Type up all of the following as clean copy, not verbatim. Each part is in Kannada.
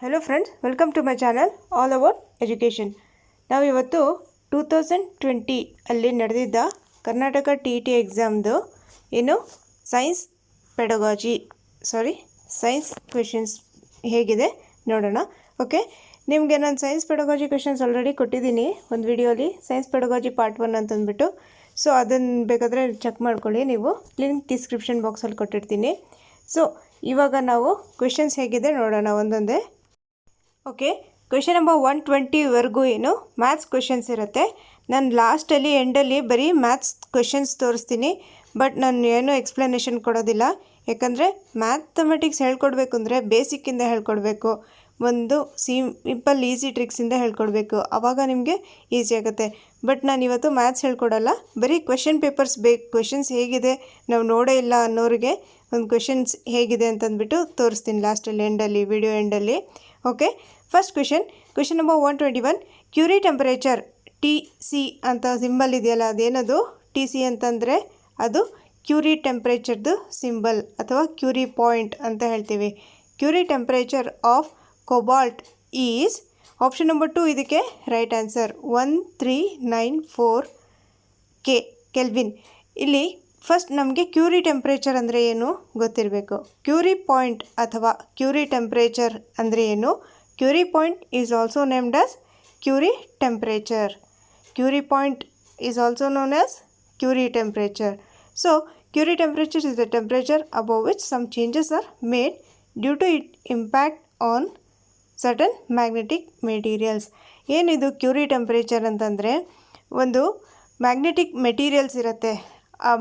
Hello friends, welcome to my channel All About Education. ನಾವು ಇವತ್ತು 2020 ಅಲ್ಲಿ ನಡೆದಿದ್ದ ಕರ್ನಾಟಕ TET ಎಕ್ಸಾಮ್ದು ಏನು ಸೈನ್ಸ್ ಕ್ವೆಶ್ಚನ್ಸ್ ಹೇಗಿದೆ ನೋಡೋಣ. ಓಕೆ, ನಿಮಗೆ ನಾನು ಸೈನ್ಸ್ ಪೆಡಗಾಜಿ ಕ್ವೆಶನ್ಸ್ ಆಲ್ರೆಡಿ ಕೊಟ್ಟಿದ್ದೀನಿ ಒಂದು ವಿಡಿಯೋಲಿ, ಸೈನ್ಸ್ ಪೆಡಗಾಜಿ ಪಾರ್ಟ್ 1 ಅಂತಂದ್ಬಿಟ್ಟು. ಸೊ ಅದನ್ನು ಬೇಕಾದರೆ ಚೆಕ್ ಮಾಡ್ಕೊಳ್ಳಿ, ನೀವು ಲಿಂಕ್ ಡಿಸ್ಕ್ರಿಪ್ಷನ್ ಬಾಕ್ಸಲ್ಲಿ ಕೊಟ್ಟಿರ್ತೀನಿ. ಸೊ ಇವಾಗ ನಾವು ಕ್ವೆಶನ್ಸ್ ಹೇಗಿದೆ ನೋಡೋಣ ಒಂದೊಂದೇ. ಓಕೆ, ಕ್ವೆಶನ್ ನಂಬರ್ 120ವರೆಗೂ ಏನು ಮ್ಯಾಥ್ಸ್ ಕ್ವೆಶನ್ಸ್ ಇರುತ್ತೆ. ನಾನು ಲಾಸ್ಟಲ್ಲಿ ಎಂಡಲ್ಲಿ ಬರೀ ಮ್ಯಾಥ್ಸ್ ಕ್ವೆಶನ್ಸ್ ತೋರಿಸ್ತೀನಿ, ಬಟ್ ನಾನು ಏನೂ ಎಕ್ಸ್ಪ್ಲನೇಷನ್ ಕೊಡೋದಿಲ್ಲ. ಯಾಕಂದರೆ ಮ್ಯಾಥಮೆಟಿಕ್ಸ್ ಹೇಳ್ಕೊಡ್ಬೇಕು ಅಂದರೆ ಬೇಸಿಕ್ಕಿಂದ ಹೇಳ್ಕೊಡ್ಬೇಕು, ಒಂದು ಸಿಂಪಲ್ ಈಸಿ ಟ್ರಿಕ್ಸಿಂದ ಹೇಳ್ಕೊಡ್ಬೇಕು, ಆವಾಗ ನಿಮಗೆ ಈಸಿ ಆಗುತ್ತೆ. ಬಟ್ ನಾನು ಇವತ್ತು ಮ್ಯಾಥ್ಸ್ ಹೇಳ್ಕೊಡಲ್ಲ, ಬರೀ ಕ್ವೆಶನ್ ಪೇಪರ್ಸ್ ಕ್ವೆಶನ್ಸ್ ಹೇಗಿದೆ ನಾವು ನೋಡೇ ಇಲ್ಲ ಅನ್ನೋರಿಗೆ ಒಂದು ಕ್ವೆಶನ್ಸ್ ಹೇಗಿದೆ ಅಂತಂದ್ಬಿಟ್ಟು ತೋರಿಸ್ತೀನಿ ಲಾಸ್ಟಲ್ಲಿ ಎಂಡಲ್ಲಿ, ವಿಡಿಯೋ ಎಂಡಲ್ಲಿ. Okay, first question number 121. Curie temperature TC ಅಂತ ಸಿಂಬಲ್ ಇದೆಯಲ್ಲ, ಅದೇನದು TC ಅಂತಂದರೆ ಅದು ಕ್ಯೂರಿ ಟೆಂಪ್ರೇಚರ್ದು ಸಿಂಬಲ್ ಅಥವಾ ಕ್ಯೂರಿ ಪಾಯಿಂಟ್ ಅಂತ ಹೇಳ್ತೀವಿ. Curie temperature of cobalt is option number 2 ಇದಕ್ಕೆ ರೈಟ್ ಆನ್ಸರ್ 1394 ಕೆಲ್ವಿನ್. ಇಲ್ಲಿ ಫಸ್ಟ್ ನಮಗೆ ಕ್ಯೂರಿ ಟೆಂಪ್ರೇಚರ್ ಅಂದರೆ ಏನು ಗೊತ್ತಿರಬೇಕು. ಕ್ಯೂರಿ ಪಾಯಿಂಟ್ ಅಥವಾ ಕ್ಯೂರಿ ಟೆಂಪ್ರೇಚರ್ ಅಂದರೆ ಏನು? Curie point is also named as Curie temperature. Curie point is also known as Curie temperature. So Curie temperature is the temperature above which some changes are made due to its impact on certain magnetic materials. ಏನಿದು ಕ್ಯೂರಿ ಟೆಂಪ್ರೇಚರ್ ಅಂತಂದರೆ, ಒಂದು ಮ್ಯಾಗ್ನೆಟಿಕ್ ಮೆಟೀರಿಯಲ್ಸ್ ಇರುತ್ತೆ, ಆ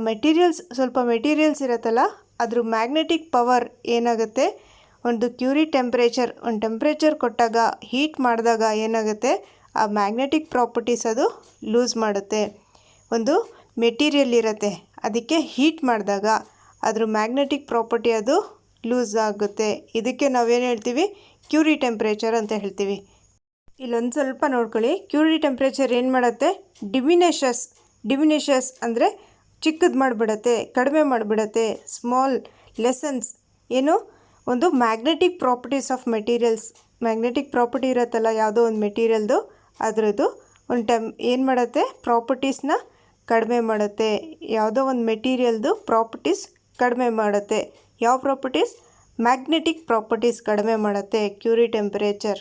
ಸ್ವಲ್ಪ ಮೆಟೀರಿಯಲ್ಸ್ ಇರುತ್ತಲ್ಲ, ಅದ್ರ ಮ್ಯಾಗ್ನೆಟಿಕ್ ಪವರ್ ಏನಾಗುತ್ತೆ, ಒಂದು ಕ್ಯೂರಿ ಟೆಂಪ್ರೇಚರ್, ಒಂದು ಟೆಂಪ್ರೇಚರ್ ಕೊಟ್ಟಾಗ ಹೀಟ್ ಮಾಡಿದಾಗ ಏನಾಗುತ್ತೆ, ಆ ಮ್ಯಾಗ್ನೆಟಿಕ್ ಪ್ರಾಪರ್ಟೀಸ್ ಅದು ಲೂಸ್ ಮಾಡುತ್ತೆ. ಒಂದು ಮೆಟೀರಿಯಲ್ ಇರುತ್ತೆ, ಅದಕ್ಕೆ ಹೀಟ್ ಮಾಡಿದಾಗ ಅದ್ರ ಮ್ಯಾಗ್ನೆಟಿಕ್ ಪ್ರಾಪರ್ಟಿ ಅದು ಲೂಸ್ ಆಗುತ್ತೆ. ಇದಕ್ಕೆ ನಾವೇನು ಹೇಳ್ತೀವಿ, ಕ್ಯೂರಿ ಟೆಂಪ್ರೇಚರ್ ಅಂತ ಹೇಳ್ತೀವಿ. ಇಲ್ಲೊಂದು ಸ್ವಲ್ಪ ನೋಡ್ಕೊಳ್ಳಿ, ಕ್ಯೂರಿ ಟೆಂಪ್ರೇಚರ್ ಏನು ಮಾಡುತ್ತೆ, ಡಿಮಿನಿಷಸ್ ಅಂದರೆ ಚಿಕ್ಕದು ಮಾಡಿಬಿಡತ್ತೆ, ಕಡಿಮೆ ಮಾಡಿಬಿಡತ್ತೆ. ಸ್ಮಾಲ್ ಲೆಸನ್ಸ್ ಏನು, ಒಂದು magnetic properties of materials, magnetic property ಇರುತ್ತಲ್ಲ ಯಾವುದೋ ಒಂದು ಮೆಟೀರಿಯಲ್ದು, ಅದರದ್ದು ಒಂದು ಏನು ಮಾಡುತ್ತೆ, ಪ್ರಾಪರ್ಟೀಸ್ನ ಕಡಿಮೆ ಮಾಡುತ್ತೆ. ಯಾವುದೋ ಒಂದು ಮೆಟೀರಿಯಲ್ದು ಪ್ರಾಪರ್ಟೀಸ್ ಕಡಿಮೆ ಮಾಡುತ್ತೆ. ಯಾವ ಪ್ರಾಪರ್ಟೀಸ್? ಮ್ಯಾಗ್ನೆಟಿಕ್ ಪ್ರಾಪರ್ಟೀಸ್ ಕಡಿಮೆ ಮಾಡುತ್ತೆ ಕ್ಯೂರಿ ಟೆಂಪರೇಚರ್.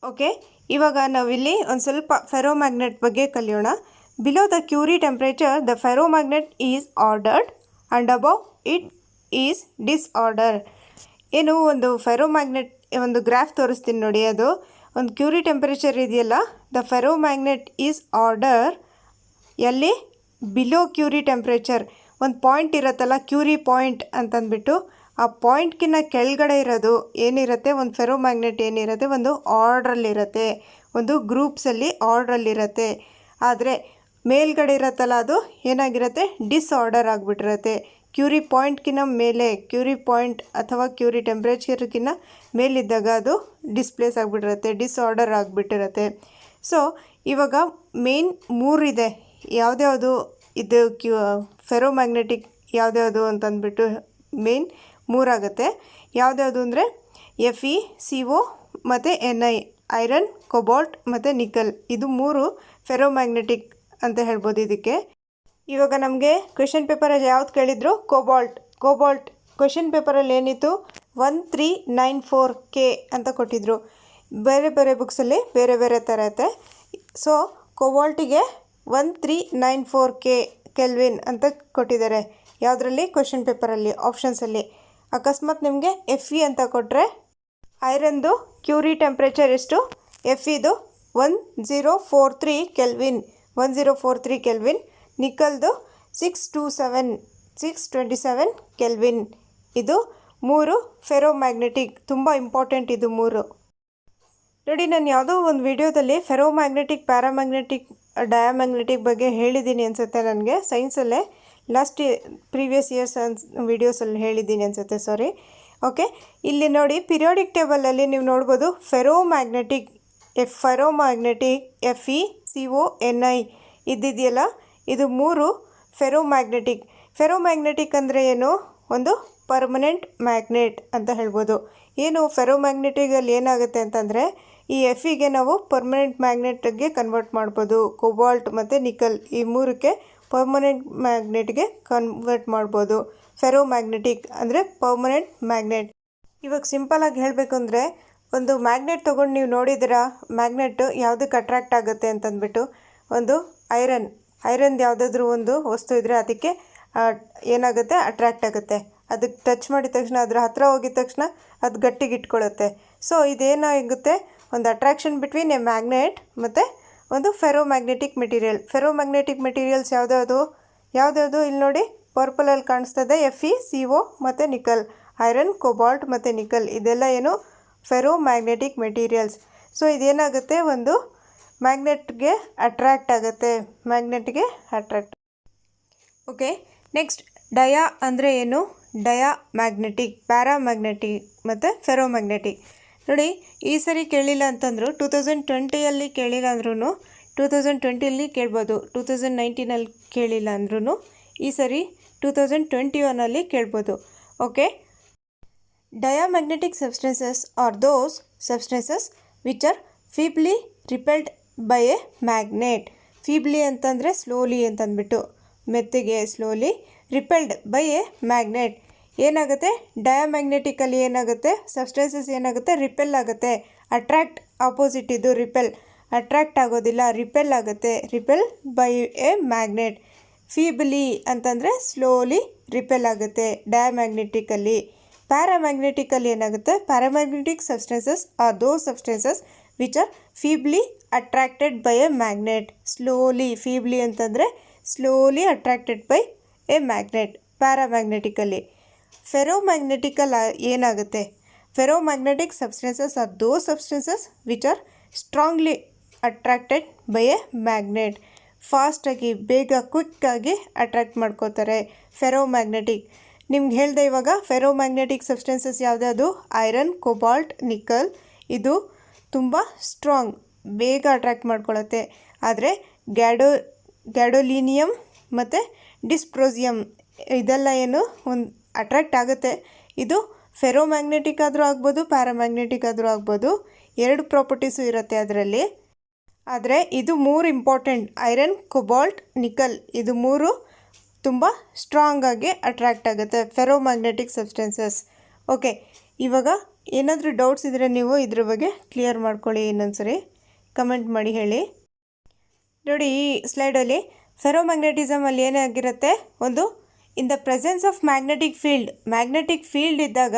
ಓಕೆ, ಇವಾಗ ನಾವಿಲ್ಲಿ ಒಂದು ಸ್ವಲ್ಪ ಫೆರೋಮ್ಯಾಗ್ನೆಟ್ ಬಗ್ಗೆ ಕಲಿಯೋಣ. Below the Curie temperature the ferromagnet is ordered and above it is disorder. ಏನು, ಒಂದು ಫೆರೋಮ್ಯಾಗ್ನೆಟ್ ಒಂದು ಗ್ರಾಫ್ ತೋರಿಸ್ತೀನಿ ನೋಡಿ, ಅದು ಒಂದು ಕ್ಯೂರಿ ಟೆಂಪರೇಚರ್ ಇದೆಯಲ್ಲ, ದ ಫೆರೋಮ್ಯಾಗ್ನೆಟ್ ಈಸ್ ಆರ್ಡರ್ ಎಲ್ಲಿ, ಬಿಲೋ ಕ್ಯೂರಿ ಟೆಂಪ್ರೇಚರ್. ಒಂದು ಪಾಯಿಂಟ್ ಇರುತ್ತಲ್ಲ ಕ್ಯೂರಿ ಪಾಯಿಂಟ್ ಅಂತಂದ್ಬಿಟ್ಟು, ಆ ಪಾಯಿಂಟ್ಗಿನ್ನ ಕೆಳಗಡೆ ಇರೋದು ಏನಿರುತ್ತೆ, ಒಂದು ಫೆರೋಮ್ಯಾಗ್ನೆಟ್ ಏನಿರುತ್ತೆ ಒಂದು ಆರ್ಡ್ರಲ್ಲಿರುತ್ತೆ, ಒಂದು ಗ್ರೂಪ್ಸಲ್ಲಿ ಆರ್ಡ್ರಲ್ಲಿರುತ್ತೆ. ಆದರೆ ಮೇಲ್ಗಡೆ ಇರುತ್ತಲ್ಲ ಅದು ಏನಾಗಿರುತ್ತೆ, ಡಿಸ್ಆರ್ಡರ್ ಆಗಿಬಿಟ್ಟಿರುತ್ತೆ. ಕ್ಯೂರಿ ಪಾಯಿಂಟ್ಗಿನ್ನ ಮೇಲೆ, ಕ್ಯೂರಿ ಪಾಯಿಂಟ್ ಅಥವಾ ಕ್ಯೂರಿ ಟೆಂಪ್ರೇಚರ್ಗಿನ್ನ ಮೇಲಿದ್ದಾಗ ಅದು ಡಿಸ್ಪ್ಲೇಸ್ ಆಗಿಬಿಟ್ಟಿರುತ್ತೆ, ಡಿಸ್ಆರ್ಡರ್ ಆಗಿಬಿಟ್ಟಿರುತ್ತೆ. ಸೊ ಇವಾಗ ಮೇನ್ 3 ಇದೆ, ಯಾವುದ್ಯಾವುದು ಇದು ಫೆರೋಮ್ಯಾಗ್ನೆಟಿಕ್ ಯಾವುದ್ಯಾವುದು ಅಂತಂದ್ಬಿಟ್ಟು ಮೇನ್ 3 ಆಗುತ್ತೆ. ಯಾವುದ್ಯಾವುದು ಅಂದರೆ Fe, CO ಮತ್ತು Ni, ಐರನ್, ಕೊಬಾಲ್ಟ್ ಮತ್ತು ನಿಕಲ್, ಇದು 3 ಫೆರೋಮ್ಯಾಗ್ನೆಟಿಕ್ ಅಂತ ಹೇಳ್ಬೋದು ಇದಕ್ಕೆ. ಇವಾಗ ನಮಗೆ ಕ್ವೆಶನ್ ಪೇಪರಲ್ಲಿ ಯಾವ್ದು ಕೇಳಿದ್ರು, ಕೋಬಾಲ್ಟ್ ಕ್ವೆಶನ್ ಪೇಪರಲ್ಲಿ ಏನಿತ್ತು 1394 ಅಂತ ಕೊಟ್ಟಿದ್ರು. ಬೇರೆ ಬೇರೆ ಬುಕ್ಸಲ್ಲಿ ಬೇರೆ ಬೇರೆ ಥರ ಇರುತ್ತೆ. ಸೊ ಕೋಬಾಲ್ಟಿಗೆ 1394 ಕೆಲ್ವಿನ್ ಅಂತ ಕೊಟ್ಟಿದ್ದಾರೆ. ಯಾವುದರಲ್ಲಿ? ಕ್ವೆಶನ್ ಪೇಪರಲ್ಲಿ ಆಪ್ಷನ್ಸಲ್ಲಿ. ಅಕಸ್ಮಾತ್ ನಿಮಗೆ Fe ಅಂತ ಕೊಟ್ಟರೆ, ಐರನ್ದು ಕ್ಯೂರಿ ಟೆಂಪ್ರೇಚರ್ ಎಷ್ಟು, Feದು 1043 ಕೆಲ್ವಿನ್, ನಿಕಲ್ದು 627 ಕೆಲ್ವಿನ್. ಇದು 3 ಫೆರೋಮ್ಯಾಗ್ನೆಟಿಕ್, ತುಂಬ ಇಂಪಾರ್ಟೆಂಟ್ ಇದು 3 ನೋಡಿ. ನಾನು ಯಾವುದೋ ಒಂದು ವಿಡಿಯೋದಲ್ಲಿ ಫೆರೋಮ್ಯಾಗ್ನೆಟಿಕ್, ಪ್ಯಾರಾಮ್ಯಾಗ್ನೆಟಿಕ್, ಡಯಾಮ್ಯಾಗ್ನೆಟಿಕ್ ಬಗ್ಗೆ ಹೇಳಿದ್ದೀನಿ ಅನಿಸುತ್ತೆ ನನಗೆ, ಸೈನ್ಸಲ್ಲೇ ಪ್ರೀವಿಯಸ್ ಇಯರ್ಸ್ ವಿಡಿಯೋಸಲ್ಲಿ ಹೇಳಿದ್ದೀನಿ ಅನಿಸುತ್ತೆ, ಸಾರಿ. ಓಕೆ, ಇಲ್ಲಿ ನೋಡಿ ಪಿರಿಯಾಡಿಕ್ ಟೇಬಲಲ್ಲಿ ನೀವು ನೋಡ್ಬೋದು ಫೆರೋಮ್ಯಾಗ್ನೆಟಿಕ್ Fe, CO, Ni ಇದ್ದಿದೆಯಲ್ಲ, ಇದು 3 ಫೆರೋಮ್ಯಾಗ್ನೆಟಿಕ್ ಅಂದರೆ ಏನು, ಒಂದು ಪರ್ಮನೆಂಟ್ ಮ್ಯಾಗ್ನೆಟ್ ಅಂತ ಹೇಳ್ಬೋದು. ಏನು ಫೆರೋಮ್ಯಾಗ್ನೆಟಿಗಲ್ಲಿ ಏನಾಗುತ್ತೆ ಅಂತಂದರೆ ಈ ಎಫಿಗೆ ನಾವು ಪರ್ಮನೆಂಟ್ ಮ್ಯಾಗ್ನೆಟ್ಗೆ ಕನ್ವರ್ಟ್ ಮಾಡ್ಬೋದು. ಕೋಬಾಲ್ಟ್ ಮತ್ತು ನಿಕಲ್ ಈ ಮೂರಕ್ಕೆ ಪರ್ಮನೆಂಟ್ ಮ್ಯಾಗ್ನೆಟ್ಗೆ ಕನ್ವರ್ಟ್ ಮಾಡ್ಬೋದು. ಫೆರೋಮ್ಯಾಗ್ನೆಟಿಕ್ ಅಂದರೆ ಪರ್ಮನೆಂಟ್ ಮ್ಯಾಗ್ನೆಟ್. ಇವಾಗ ಸಿಂಪಲಾಗಿ ಹೇಳಬೇಕು ಅಂದರೆ ಒಂದು ಮ್ಯಾಗ್ನೆಟ್ ತೊಗೊಂಡು ನೀವು ನೋಡಿದ್ದೀರಾ, ಮ್ಯಾಗ್ನೆಟ್ ಯಾವುದಕ್ಕೆ ಅಟ್ರ್ಯಾಕ್ಟ್ ಆಗುತ್ತೆ ಅಂತಂದ್ಬಿಟ್ಟು, ಒಂದು ಐರನ್ದು ಯಾವುದಾದ್ರೂ ಒಂದು ವಸ್ತು ಇದ್ದರೆ ಅದಕ್ಕೆ ಏನಾಗುತ್ತೆ, ಅಟ್ರ್ಯಾಕ್ಟ್ ಆಗುತ್ತೆ. ಅದಕ್ಕೆ ಟಚ್ ಮಾಡಿದ ತಕ್ಷಣ, ಅದರ ಹತ್ತಿರ ಹೋಗಿದ ತಕ್ಷಣ ಅದು ಗಟ್ಟಿಗೆ ಇಟ್ಕೊಳ್ಳುತ್ತೆ. ಸೊ ಇದೇನಾಗುತ್ತೆ, ಒಂದು ಅಟ್ರಾಕ್ಷನ್ ಬಿಟ್ವೀನ್ ಎ ಮ್ಯಾಗ್ನೆಟ್ ಮತ್ತು ಒಂದು ಫೆರೋಮ್ಯಾಗ್ನೆಟಿಕ್ ಮೆಟೀರಿಯಲ್. ಫೆರೋಮ್ಯಾಗ್ನೆಟಿಕ್ ಮೆಟೀರಿಯಲ್ಸ್ ಯಾವುದ್ಯಾವುದು ಇಲ್ಲಿ ನೋಡಿ, ಪರ್ಪಲಲ್ಲಿ ಕಾಣಿಸ್ತದೆ. FeCO ಮತ್ತು ನಿಕಲ್, ಐರನ್, ಕೋಬಾಲ್ಟ್ ಮತ್ತು ನಿಕಲ್, ಇದೆಲ್ಲ ಏನು ಫೆರೋಮ್ಯಾಗ್ನೆಟಿಕ್ ಮೆಟೀರಿಯಲ್ಸ್. ಸೊ ಇದೇನಾಗುತ್ತೆ, ಒಂದು ಮ್ಯಾಗ್ನೆಟ್ಗೆ ಅಟ್ರ್ಯಾಕ್ಟ್ ಆಗುತ್ತೆ, ಮ್ಯಾಗ್ನೆಟ್ಗೆ ಅಟ್ರ್ಯಾಕ್ಟ್. ಓಕೆ, ನೆಕ್ಸ್ಟ್ ಡಯಾ ಅಂದರೆ ಏನು? ಡಯಾ ಮ್ಯಾಗ್ನೆಟಿಕ್, ಪ್ಯಾರಾಮ್ಯಾಗ್ನೆಟಿಕ್ ಮತ್ತು ಫೆರೋಮ್ಯಾಗ್ನೆಟಿಕ್. ನೋಡಿ, ಈ ಸರಿ ಕೇಳಿಲ್ಲ ಅಂತಂದ್ರು 2020ಯಲ್ಲಿ ಕೇಳಿಲ್ಲ ಅಂದ್ರೂ 2020ಯಲ್ಲಿ ಕೇಳ್ಬೋದು, 2019ನಲ್ಲಿ ಕೇಳಿಲ್ಲ ಅಂದ್ರೂ ಈ ಸರಿ 2021ನಲ್ಲಿ ಕೇಳ್ಬೋದು. Okay, diamagnetic substances are those substances which R ಫೀಬ್ಲಿ repelled by a magnet. ಫೀಬ್ಲಿ ಅಂತಂದರೆ ಸ್ಲೋಲಿ ಅಂತಂದ್ಬಿಟ್ಟು, ಮೆತ್ತಗೆ, slowly, repelled by a magnet. ಏನಾಗುತ್ತೆ, ಡಯಾಮ್ಯಾಗ್ನೆಟಿಕಲ್ಲಿ ಏನಾಗುತ್ತೆ, ಸಬ್ಸ್ಟೆನ್ಸಸ್ ಏನಾಗುತ್ತೆ, ರಿಪೆಲ್ ಆಗುತ್ತೆ. ಅಟ್ರ್ಯಾಕ್ಟ್ ಆಪೋಸಿಟ್ ಇದು, ರಿಪೆಲ್. ಅಟ್ರ್ಯಾಕ್ಟ್ ಆಗೋದಿಲ್ಲ, ರಿಪೆಲ್ ಆಗುತ್ತೆ, ರಿಪೆಲ್ ಬೈ ಎ ಮ್ಯಾಗ್ನೆಟ್. ಫೀಬ್ಲಿ ಅಂತಂದರೆ ಸ್ಲೋಲಿ ರಿಪೆಲ್ ಆಗುತ್ತೆ ಡಯಾಮ್ಯಾಗ್ನೆಟಿಕಲ್ಲಿ. ಪ್ಯಾರಾಮ್ಯಾಗ್ನೆಟಿಕಲ್ಲಿ ಏನಾಗುತ್ತೆ, paramagnetic substances are those substances which R ಫೀಬ್ಲಿ attracted by a magnet. Slowly, ಫೀಬ್ಲಿ ಅಂತಂದರೆ slowly attracted by a magnet paramagnetically. Ferromagnetical ಏನಾಗುತ್ತೆ, ferromagnetic substances are those substances which are strongly attracted by a magnet. ಫಾಸ್ಟಾಗಿ, ಬೇಗ, ಕ್ವಿಕ್ಕಾಗಿ ಅಟ್ರಾಕ್ಟ್ ಮಾಡ್ಕೋತಾರೆ ಫೆರೋಮ್ಯಾಗ್ನೆಟಿಕ್. ನಿಮ್ಗೆ ಹೇಳಿದೆ ಇವಾಗ ಫೆರೋಮ್ಯಾಗ್ನೆಟಿಕ್ ಸಬ್ಸ್ಟೆನ್ಸಸ್ ಯಾವುದ್ಯಾವುದು, ಐರನ್, ಕೋಬಾಲ್ಟ್, ನಿಕಲ್. ಇದು ತುಂಬ ಸ್ಟ್ರಾಂಗ್, ಬೇಗ ಅಟ್ರಾಕ್ಟ್ ಮಾಡ್ಕೊಳ್ಳುತ್ತೆ. ಆದರೆ ಗ್ಯಾಡೋಲಿನಿಯಮ್ ಮತ್ತು ಡಿಸ್ಪ್ರೋಸಿಯಮ್ ಇದೆಲ್ಲ ಏನು ಒಂದು ಅಟ್ರಾಕ್ಟ್ ಆಗುತ್ತೆ. ಇದು ಫೆರೋಮ್ಯಾಗ್ನೆಟಿಕ್ ಆದರೂ ಆಗ್ಬೋದು, ಪ್ಯಾರಾಮ್ಯಾಗ್ನೆಟಿಕ್ ಆದರೂ ಆಗ್ಬೋದು. ಎರಡು ಪ್ರಾಪರ್ಟೀಸು ಇರುತ್ತೆ ಅದರಲ್ಲಿ. ಆದರೆ ಇದು ಮೂರು ಇಂಪಾರ್ಟೆಂಟ್, ಐರನ್, ಕೋಬಾಲ್ಟ್, ನಿಕಲ್, ಇದು ಮೂರು ತುಂಬ ಸ್ಟ್ರಾಂಗಾಗಿ ಅಟ್ರ್ಯಾಕ್ಟ್ ಆಗುತ್ತೆ ಫೆರೋಮ್ಯಾಗ್ನೆಟಿಕ್ ಸಬ್ಸ್ಟೆನ್ಸಸ್. ಓಕೆ, ಇವಾಗ ಏನಾದರೂ ಡೌಟ್ಸ್ ಇದ್ದರೆ ನೀವು ಇದ್ರ ಬಗ್ಗೆ ಕ್ಲಿಯರ್ ಮಾಡ್ಕೊಳ್ಳಿ, ಇನ್ನೊಂದ್ಸರಿ ಕಮೆಂಟ್ ಮಾಡಿ ಹೇಳಿ. ನೋಡಿ, ಈ ಸ್ಲೈಡಲ್ಲಿ ಫೆರೋಮ್ಯಾಗ್ನೆಟಿಸಮಲ್ಲಿ ಏನಾಗಿರುತ್ತೆ, ಒಂದು in the presence of magnetic field ಇದ್ದಾಗ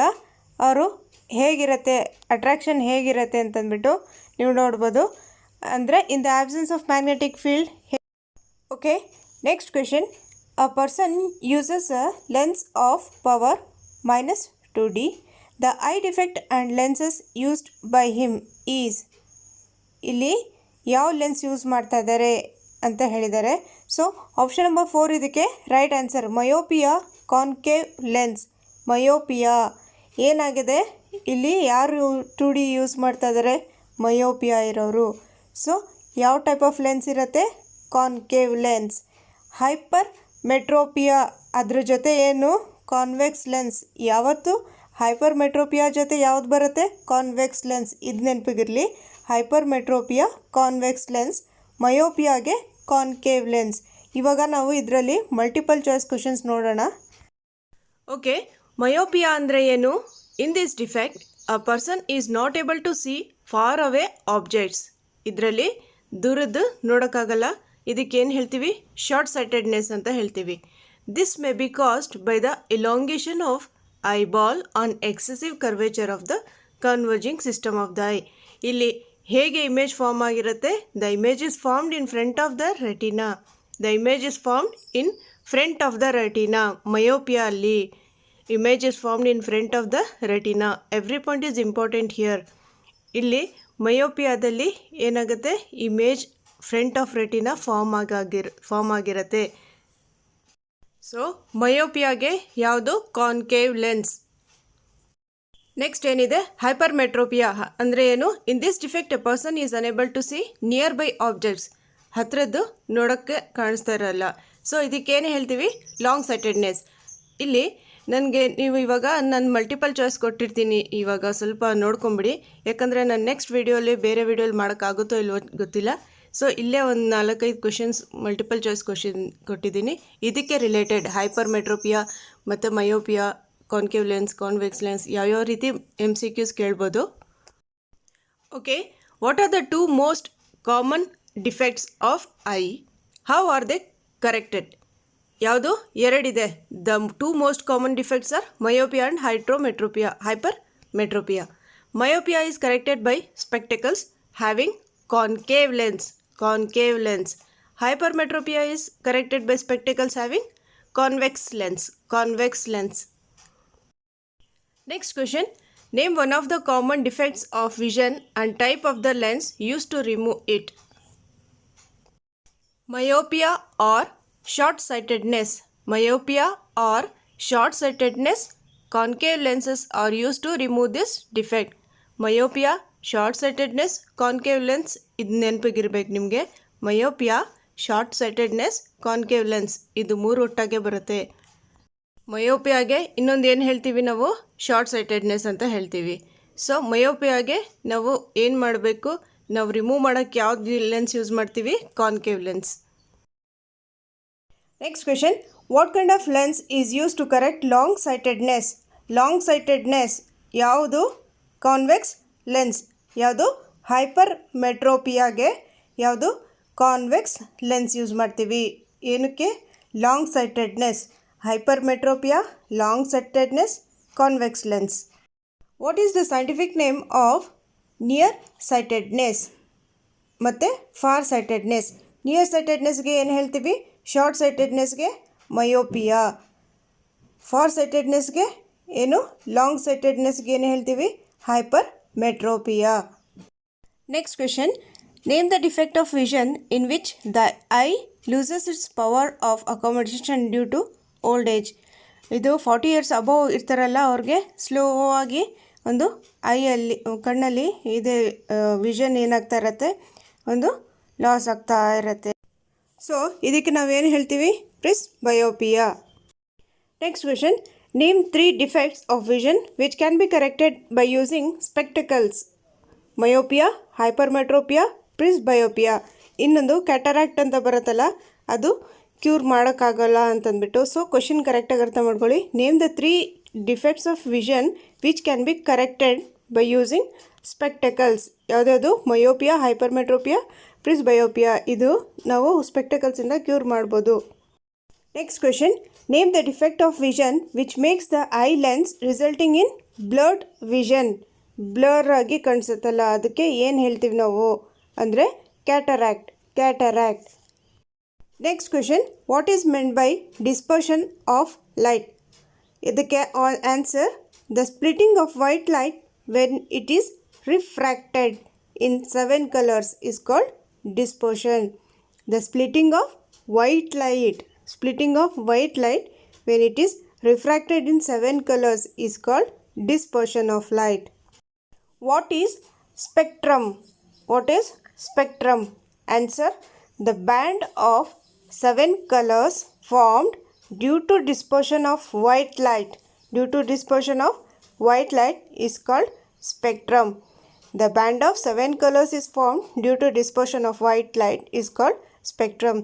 ಅವರು ಹೇಗಿರುತ್ತೆ, ಅಟ್ರಾಕ್ಷನ್ ಹೇಗಿರುತ್ತೆ ಅಂತಂದ್ಬಿಟ್ಟು ನೀವು ನೋಡ್ಬೋದು. ಅಂದರೆ in the absence of magnetic field. Okay, next question. A person uses a lens of power -2D. The eye defect and lenses used by him is. ಇಲ್ಲಿ ಯಾವ ಲೆನ್ಸ್ ಯೂಸ್ ಮಾಡ್ತಾ ಇದ್ದಾರೆ ಅಂತ ಹೇಳಿದ್ದಾರೆ. ಸೊ ಆಪ್ಷನ್ ನಂಬರ್ 4 ಇದಕ್ಕೆ right answer. Myopia concave lens. Myopia ಏನಾಗಿದೆ, ಇಲ್ಲಿ ಯಾರು 2D ಯೂಸ್ ಮಾಡ್ತಾ ಇದ್ದಾರೆ, ಮಯೋಪಿಯಾ ಇರೋರು. ಸೊ ಯಾವ ಟೈಪ್ ಆಫ್ ಲೆನ್ಸ್ ಇರುತ್ತೆ, ಕಾನ್ಕೇವ್ ಲೆನ್ಸ್. ಹೈಪರ್ ಮೆಟ್ರೋಪಿಯಾ ಅದ್ರ ಜೊತೆ ಏನು, ಕಾನ್ವೆಕ್ಸ್ ಲೆನ್ಸ್. ಯಾವತ್ತು ಹೈಪರ್ ಮೆಟ್ರೋಪಿಯಾ ಜೊತೆ ಯಾವ್ದು ಬರುತ್ತೆ, ಕಾನ್ವೆಕ್ಸ್ ಲೆನ್ಸ್. ಇದು ನೆನಪಿಗಿರಲಿ, ಹೈಪರ್ ಮೆಟ್ರೋಪಿಯಾ ಕಾನ್ವೆಕ್ಸ್ ಲೆನ್ಸ್, ಮಯೋಪಿಯಾಗೆ ಕಾನ್ಕೇವ್ ಲೆನ್ಸ್. ಇವಾಗ ನಾವು ಇದರಲ್ಲಿ ಮಲ್ಟಿಪಲ್ ಚಾಯ್ಸ್ ಕ್ವೆಶನ್ಸ್ ನೋಡೋಣ. ಓಕೆ, ಮಯೋಪಿಯಾ ಅಂದರೆ ಏನು? In this defect a person is not able to see far away objects. ಇದರಲ್ಲಿ ದೂರದ್ದು ನೋಡೋಕ್ಕಾಗಲ್ಲ, ಇದಕ್ಕೇನು ಹೇಳ್ತೀವಿ, ಶಾರ್ಟ್ ಸೈಟೆಡ್ನೆಸ್ ಅಂತ ಹೇಳ್ತೀವಿ. This may B caused by the elongation of eyeball on excessive curvature of the converging system of the eye. ಇಲ್ಲಿ ಹೇಗೆ ಇಮೇಜ್ ಫಾರ್ಮ್ ಆಗಿರುತ್ತೆ, the image is formed in front of the retina. The image is formed in front of the retina. Myopia ಅಲ್ಲಿ image is formed in front of the retina. Every point is important here. ಇಲ್ಲಿ ಮಯೋಪಿಯಾದಲ್ಲಿ ಏನಾಗುತ್ತೆ, image front of retina form ಆಗಿರುತ್ತೆ. ಸೊ ಮಯೋಪಿಯಾಗೆ ಯಾವುದು, ಕಾನ್ಕೇವ್ ಲೆನ್ಸ್. ನೆಕ್ಸ್ಟ್ ಏನಿದೆ, ಹೈಪರ್ ಮೆಟ್ರೋಪಿಯಾ ಅಂದರೆ ಏನು? In this defect a person is unable to see nearby objects. ಹತ್ತಿರದ್ದು ನೋಡೋಕ್ಕೆ ಕಾಣಿಸ್ತಾ ಇರಲ್ಲ. ಸೊ ಇದಕ್ಕೇನು ಹೇಳ್ತೀವಿ, ಲಾಂಗ್ ಸೈಟೆಡ್ನೆಸ್. ಇಲ್ಲಿ ನನಗೆ ನೀವು ಇವಾಗ ನಾನು ಮಲ್ಟಿಪಲ್ ಚಾಯ್ಸ್ ಕೊಟ್ಟಿರ್ತೀನಿ, ಇವಾಗ ಸ್ವಲ್ಪ ನೋಡ್ಕೊಂಬಿಡಿ, ಯಾಕಂದರೆ ನಾನು ನೆಕ್ಸ್ಟ್ ವೀಡಿಯೋಲಿ ಬೇರೆ ವೀಡಿಯೋಲಿ ಮಾಡೋಕ್ಕಾಗುತ್ತೋ ಇಲ್ವೋ ಗೊತ್ತಿಲ್ಲ. ಸೊ ಇಲ್ಲೇ ಒಂದು 4-5 ಕ್ವಶನ್ಸ್ ಮಲ್ಟಿಪಲ್ ಚಾಯ್ಸ್ ಕ್ವಶನ್ ಕೊಟ್ಟಿದ್ದೀನಿ. ಇದಕ್ಕೆ ರಿಲೇಟೆಡ್ ಹೈಪರ್ಮೆಟ್ರೋಪಿಯಾ ಮತ್ತು myopia, concave lens, convex lens ಯಾವ್ಯಾವ ರೀತಿ MCQs ಕೇಳ್ಬೋದು. Okay, what are the 2 most common defects of eye? How are they corrected? ಯಾವುದು? ಎರಡಿದೆ. The 2 most common defects are myopia and hypermetropia. Myopia is corrected by spectacles having concave lens. Hypermetropia is corrected by spectacles having convex lens. Next question. Name one of the common defects of vision and type of the lens used to remove it. Myopia or short-sightedness. Concave lenses are used to remove this defect. Myopia, short-sightedness, concave lens. ಇದು ನೆನಪಿಗಿರ್ಬೇಕು ನಿಮಗೆ. ಮಯೋಪಿಯಾ, ಶಾರ್ಟ್-ಸೈಟೆಡ್ನೆಸ್, ಕಾನ್ಕೇವ್ ಲೆನ್ಸ್ ಇದು 3 ಒಟ್ಟಾಗೆ ಬರುತ್ತೆ. ಮಯೋಪಿಯಾಗೆ ಇನ್ನೊಂದು ಏನು ಹೇಳ್ತೀವಿ ನಾವು? ಶಾರ್ಟ್-ಸೈಟೆಡ್ನೆಸ್ ಅಂತ ಹೇಳ್ತೀವಿ. ಸೊ ಮಯೋಪಿಯಾಗೆ ನಾವು ಏನು ಮಾಡಬೇಕು? ನಾವು ರಿಮೂವ್ ಮಾಡೋಕ್ಕೆ ಯಾವ್ದು ಲೆನ್ಸ್ ಯೂಸ್ ಮಾಡ್ತೀವಿ? Concave lens. Next question. What kind of lens is use to correct long ಯಾವುದು? Convex lens. ಯಾವುದು? ಹೈಪರ್ಮೆಟ್ರೋಪಿಯಾಗೆ ಯಾವುದು? ಕಾನ್ವೆಕ್ಸ್ ಲೆನ್ಸ್ ಯೂಸ್ ಮಾಡ್ತೀವಿ. ಏನಕ್ಕೆ? Long sightedness. Hypermetropia, long sightedness, convex lens. What is the scientific name of near sightedness ಮತ್ತು ಫಾರ್ ಸೈಟೆಡ್ನೆಸ್? ನಿಯರ್ ಸೈಟೆಡ್ನೆಸ್ಗೆ ಏನು ಹೇಳ್ತೀವಿ? ಶಾರ್ಟ್ ಸೈಟೆಡ್ನೆಸ್ಗೆ ಮಯೋಪಿಯಾ. ಫಾರ್ ಸೈಟೆಡ್ನೆಸ್ಗೆ ಏನು? ಲಾಂಗ್ ಸೈಟೆಡ್ನೆಸ್ಗೆ ಏನು ಹೇಳ್ತೀವಿ? Hypermetropia. Next question. Name the defect of vision in which the eye loses its power of accommodation due to old age. ಇದು 40 years ಅಬೋವ್ ಇರ್ತಾರಲ್ಲ ಅವ್ರಿಗೆ ಸ್ಲೋ ಆಗಿ ಒಂದು ಐಯಲ್ಲಿ, ಕಣ್ಣಲ್ಲಿ ಇದೆ ವಿಷನ್ ಏನಾಗ್ತಾ ಇರತ್ತೆ, ಒಂದು ಲಾಸ್ ಆಗ್ತಾ ಇರತ್ತೆ. ಸೊ ಇದಕ್ಕೆ ನಾವೇನು ಹೇಳ್ತೀವಿ? Presbyopia. Next question. Name 3 defects of vision which can be corrected by using spectacles. Myopia, hypermetropia, presbyopia. ಇನ್ನೊಂದು ಕ್ಯಾಟರಾಕ್ಟ್ ಅಂತ ಬರುತ್ತಲ್ಲ, ಅದು ಕ್ಯೂರ್ ಮಾಡೋಕ್ಕಾಗಲ್ಲ ಅಂತಂದ್ಬಿಟ್ಟು. ಸೊ ಕ್ವಶನ್ ಕರೆಕ್ಟಾಗಿ ಅರ್ಥ ಮಾಡ್ಕೊಳ್ಳಿ. Name the 3 defects of vision which can be corrected by using spectacles. ಯಾವುದ್ಯಾವುದು? Myopia, hypermetropia, presbyopia. ಇದು ನಾವು ಸ್ಪೆಕ್ಟಕಲ್ಸಿಂದ ಕ್ಯೂರ್ ಮಾಡ್ಬೋದು. Next question. Name the defect of vision which makes the eye lens resulting in blurred vision. Blur ಆಗಿ ಕಾಣಿಸುತ್ತಲ್ಲ, ಅದಕ್ಕೆ ಏನು ಹೇಳ್ತೀವಿ ನಾವು ಅಂದರೆ cataract. Next question. What is meant by dispersion of light? ಇದಕ್ಕೆ answer. The splitting of white light when it is refracted in 7 colors is called dispersion. The splitting of white light when it is refracted in 7 colors is called dispersion of light. What is spectrum? Answer. The band of 7 colors formed due to dispersion of white light is called spectrum. The band of 7 colors is formed due to dispersion of white light is called spectrum.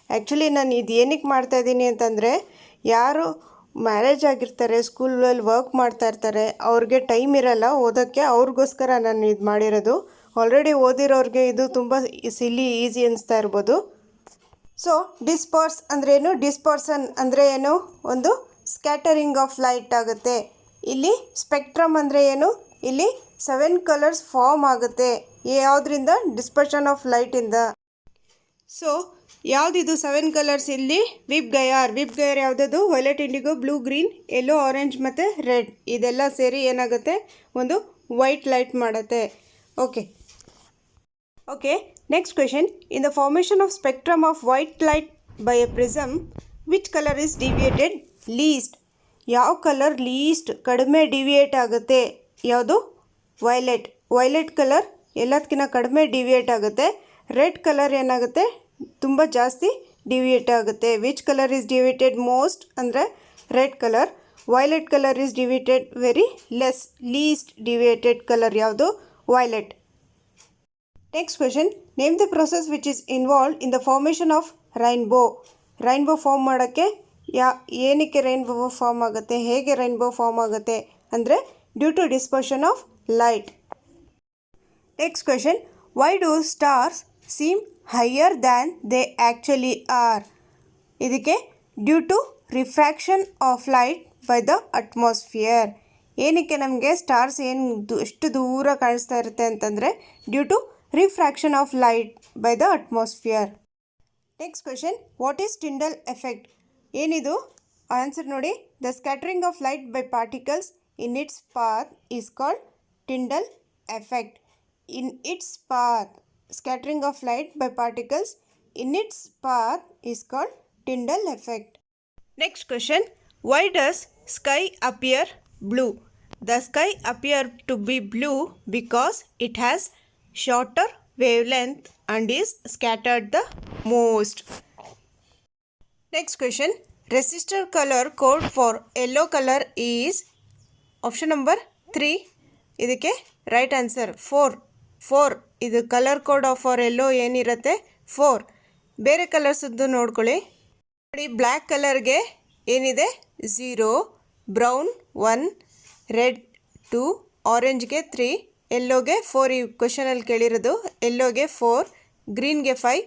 Actually ನಾನು ಇದು ಏನಕ್ಕೆ ಮಾಡ್ತಾಯಿದ್ದೀನಿ ಅಂತಂದರೆ, ಯಾರು ಮ್ಯಾರೇಜ್ ಆಗಿರ್ತಾರೆ, ಸ್ಕೂಲಲ್ಲಿ ವರ್ಕ್ ಮಾಡ್ತಾ ಇರ್ತಾರೆ, ಅವ್ರಿಗೆ ಟೈಮ್ ಇರಲ್ಲ ಓದೋಕ್ಕೆ, ಅವ್ರಿಗೋಸ್ಕರ ನಾನು ಇದು ಮಾಡಿರೋದು. ಆಲ್ರೆಡಿ ಓದಿರೋರಿಗೆ ಇದು ತುಂಬ ಈಸಿ ಅನಿಸ್ತಾ ಇರ್ಬೋದು. ಸೊ ಡಿಸ್ಪರ್ಸ್ ಅಂದ್ರೇನು? ಡಿಸ್ಪರ್ಸನ್ ಅಂದರೆ ಏನು? ಒಂದು ಸ್ಕ್ಯಾಟರಿಂಗ್ ಆಫ್ ಲೈಟ್ ಆಗುತ್ತೆ. ಇಲ್ಲಿ ಸ್ಪೆಕ್ಟ್ರಮ್ ಅಂದರೆ ಏನು? ಇಲ್ಲಿ 7 colors ಫಾರ್ಮ್ ಆಗುತ್ತೆ. ಯಾವುದರಿಂದ? ಡಿಸ್ಪರ್ಷನ್ ಆಫ್ ಲೈಟಿಂದ. ಸೊ ಯಾವುದಿದು 7 colors? ಇಲ್ಲಿ ವಿಪ್ ಗಯಾರ್ ಯಾವುದದು? Violet, indigo, blue, green, yellow, orange ಮತ್ತು ರೆಡ್. ಇದೆಲ್ಲ ಸೇರಿ ಏನಾಗುತ್ತೆ? ಒಂದು ವೈಟ್ ಲೈಟ್ ಮಾಡುತ್ತೆ. Okay. Next question. In the formation of spectrum of white light by a prism which colour is deviated least? ಯಾವ ಕಲರ್ ಲೀಸ್ಟ್ ಕಡಿಮೆ ಡಿವಿಯೇಟ್ ಆಗುತ್ತೆ? ಯಾವುದು? ವೈಲೆಟ್ ಕಲರ್ ಎಲ್ಲದಕ್ಕಿಂತ ಕಡಿಮೆ ಡಿವಿಯೇಟ್ ಆಗುತ್ತೆ. ರೆಡ್ ಕಲರ್ ಏನಾಗುತ್ತೆ? ತುಂಬ ಜಾಸ್ತಿ ಡಿವಿಯೇಟ್ ಆಗುತ್ತೆ. Which colour is deviated most ಅಂದರೆ red colour. Violet colour is deviated very less, least deviated colour ಯಾವುದು? Violet. Next question, name the process which is involved in the formation of rainbow. Rainbow form ಮಾಡೋಕ್ಕೆ ಏನಕ್ಕೆ ರೈನ್ಬೋ ಫಾರ್ಮ್ ಆಗುತ್ತೆ, ಹೇಗೆ ರೈನ್ಬೋ ಫಾರ್ಮ್ ಆಗುತ್ತೆ ಅಂದರೆ due to dispersion of light. Next question, why do stars seem higher than they actually are. ಇದಕ್ಕೆ due to refraction of light by the atmosphere. ಏನಕ್ಕೆ ನಮಗೆ ಸ್ಟಾರ್ಸ್ ಎಷ್ಟು ದೂರ ಕಾಣಿಸ್ತಾ ಇರುತ್ತೆ ಅಂತಂದರೆ due to refraction of light by the atmosphere. Next question, what is Tyndall effect. ಏನಿದು? ಆನ್ಸರ್ ನೋಡಿ, the scattering of light by particles in its path is called Tyndall effect. In its path, scattering of light by particles in its path is called Tyndall effect. Next question, why does sky appear blue? The sky appear to be blue because it has shorter wavelength and is scattered the most. Next question, resistor color code for yellow color is option number 3. ಇದಕ್ಕೆ ರೈಟ್ ಆನ್ಸರ್ 4. ಇದು ಕಲರ್ ಕೋಡ್ ಆಫ್ ಫಾರ್ ಎಲ್ಲೋ ಏನಿರುತ್ತೆ 4. ಬೇರೆ ಕಲರ್ಸದ್ದು ನೋಡ್ಕೊಳ್ಳಿ. ನೋಡಿ, ಬ್ಲ್ಯಾಕ್ ಕಲರ್ಗೆ ಏನಿದೆ 0, ಬ್ರೌನ್ 1, ರೆಡ್ 2, ಆರೆಂಜ್ಗೆ 3, ಎಲ್ಲೋಗೆ 4. ಈ ಕ್ವೆಶನಲ್ಲಿ ಕೇಳಿರೋದು ಎಲ್ಲೋಗೆ 4, ಗ್ರೀನ್ಗೆ 5,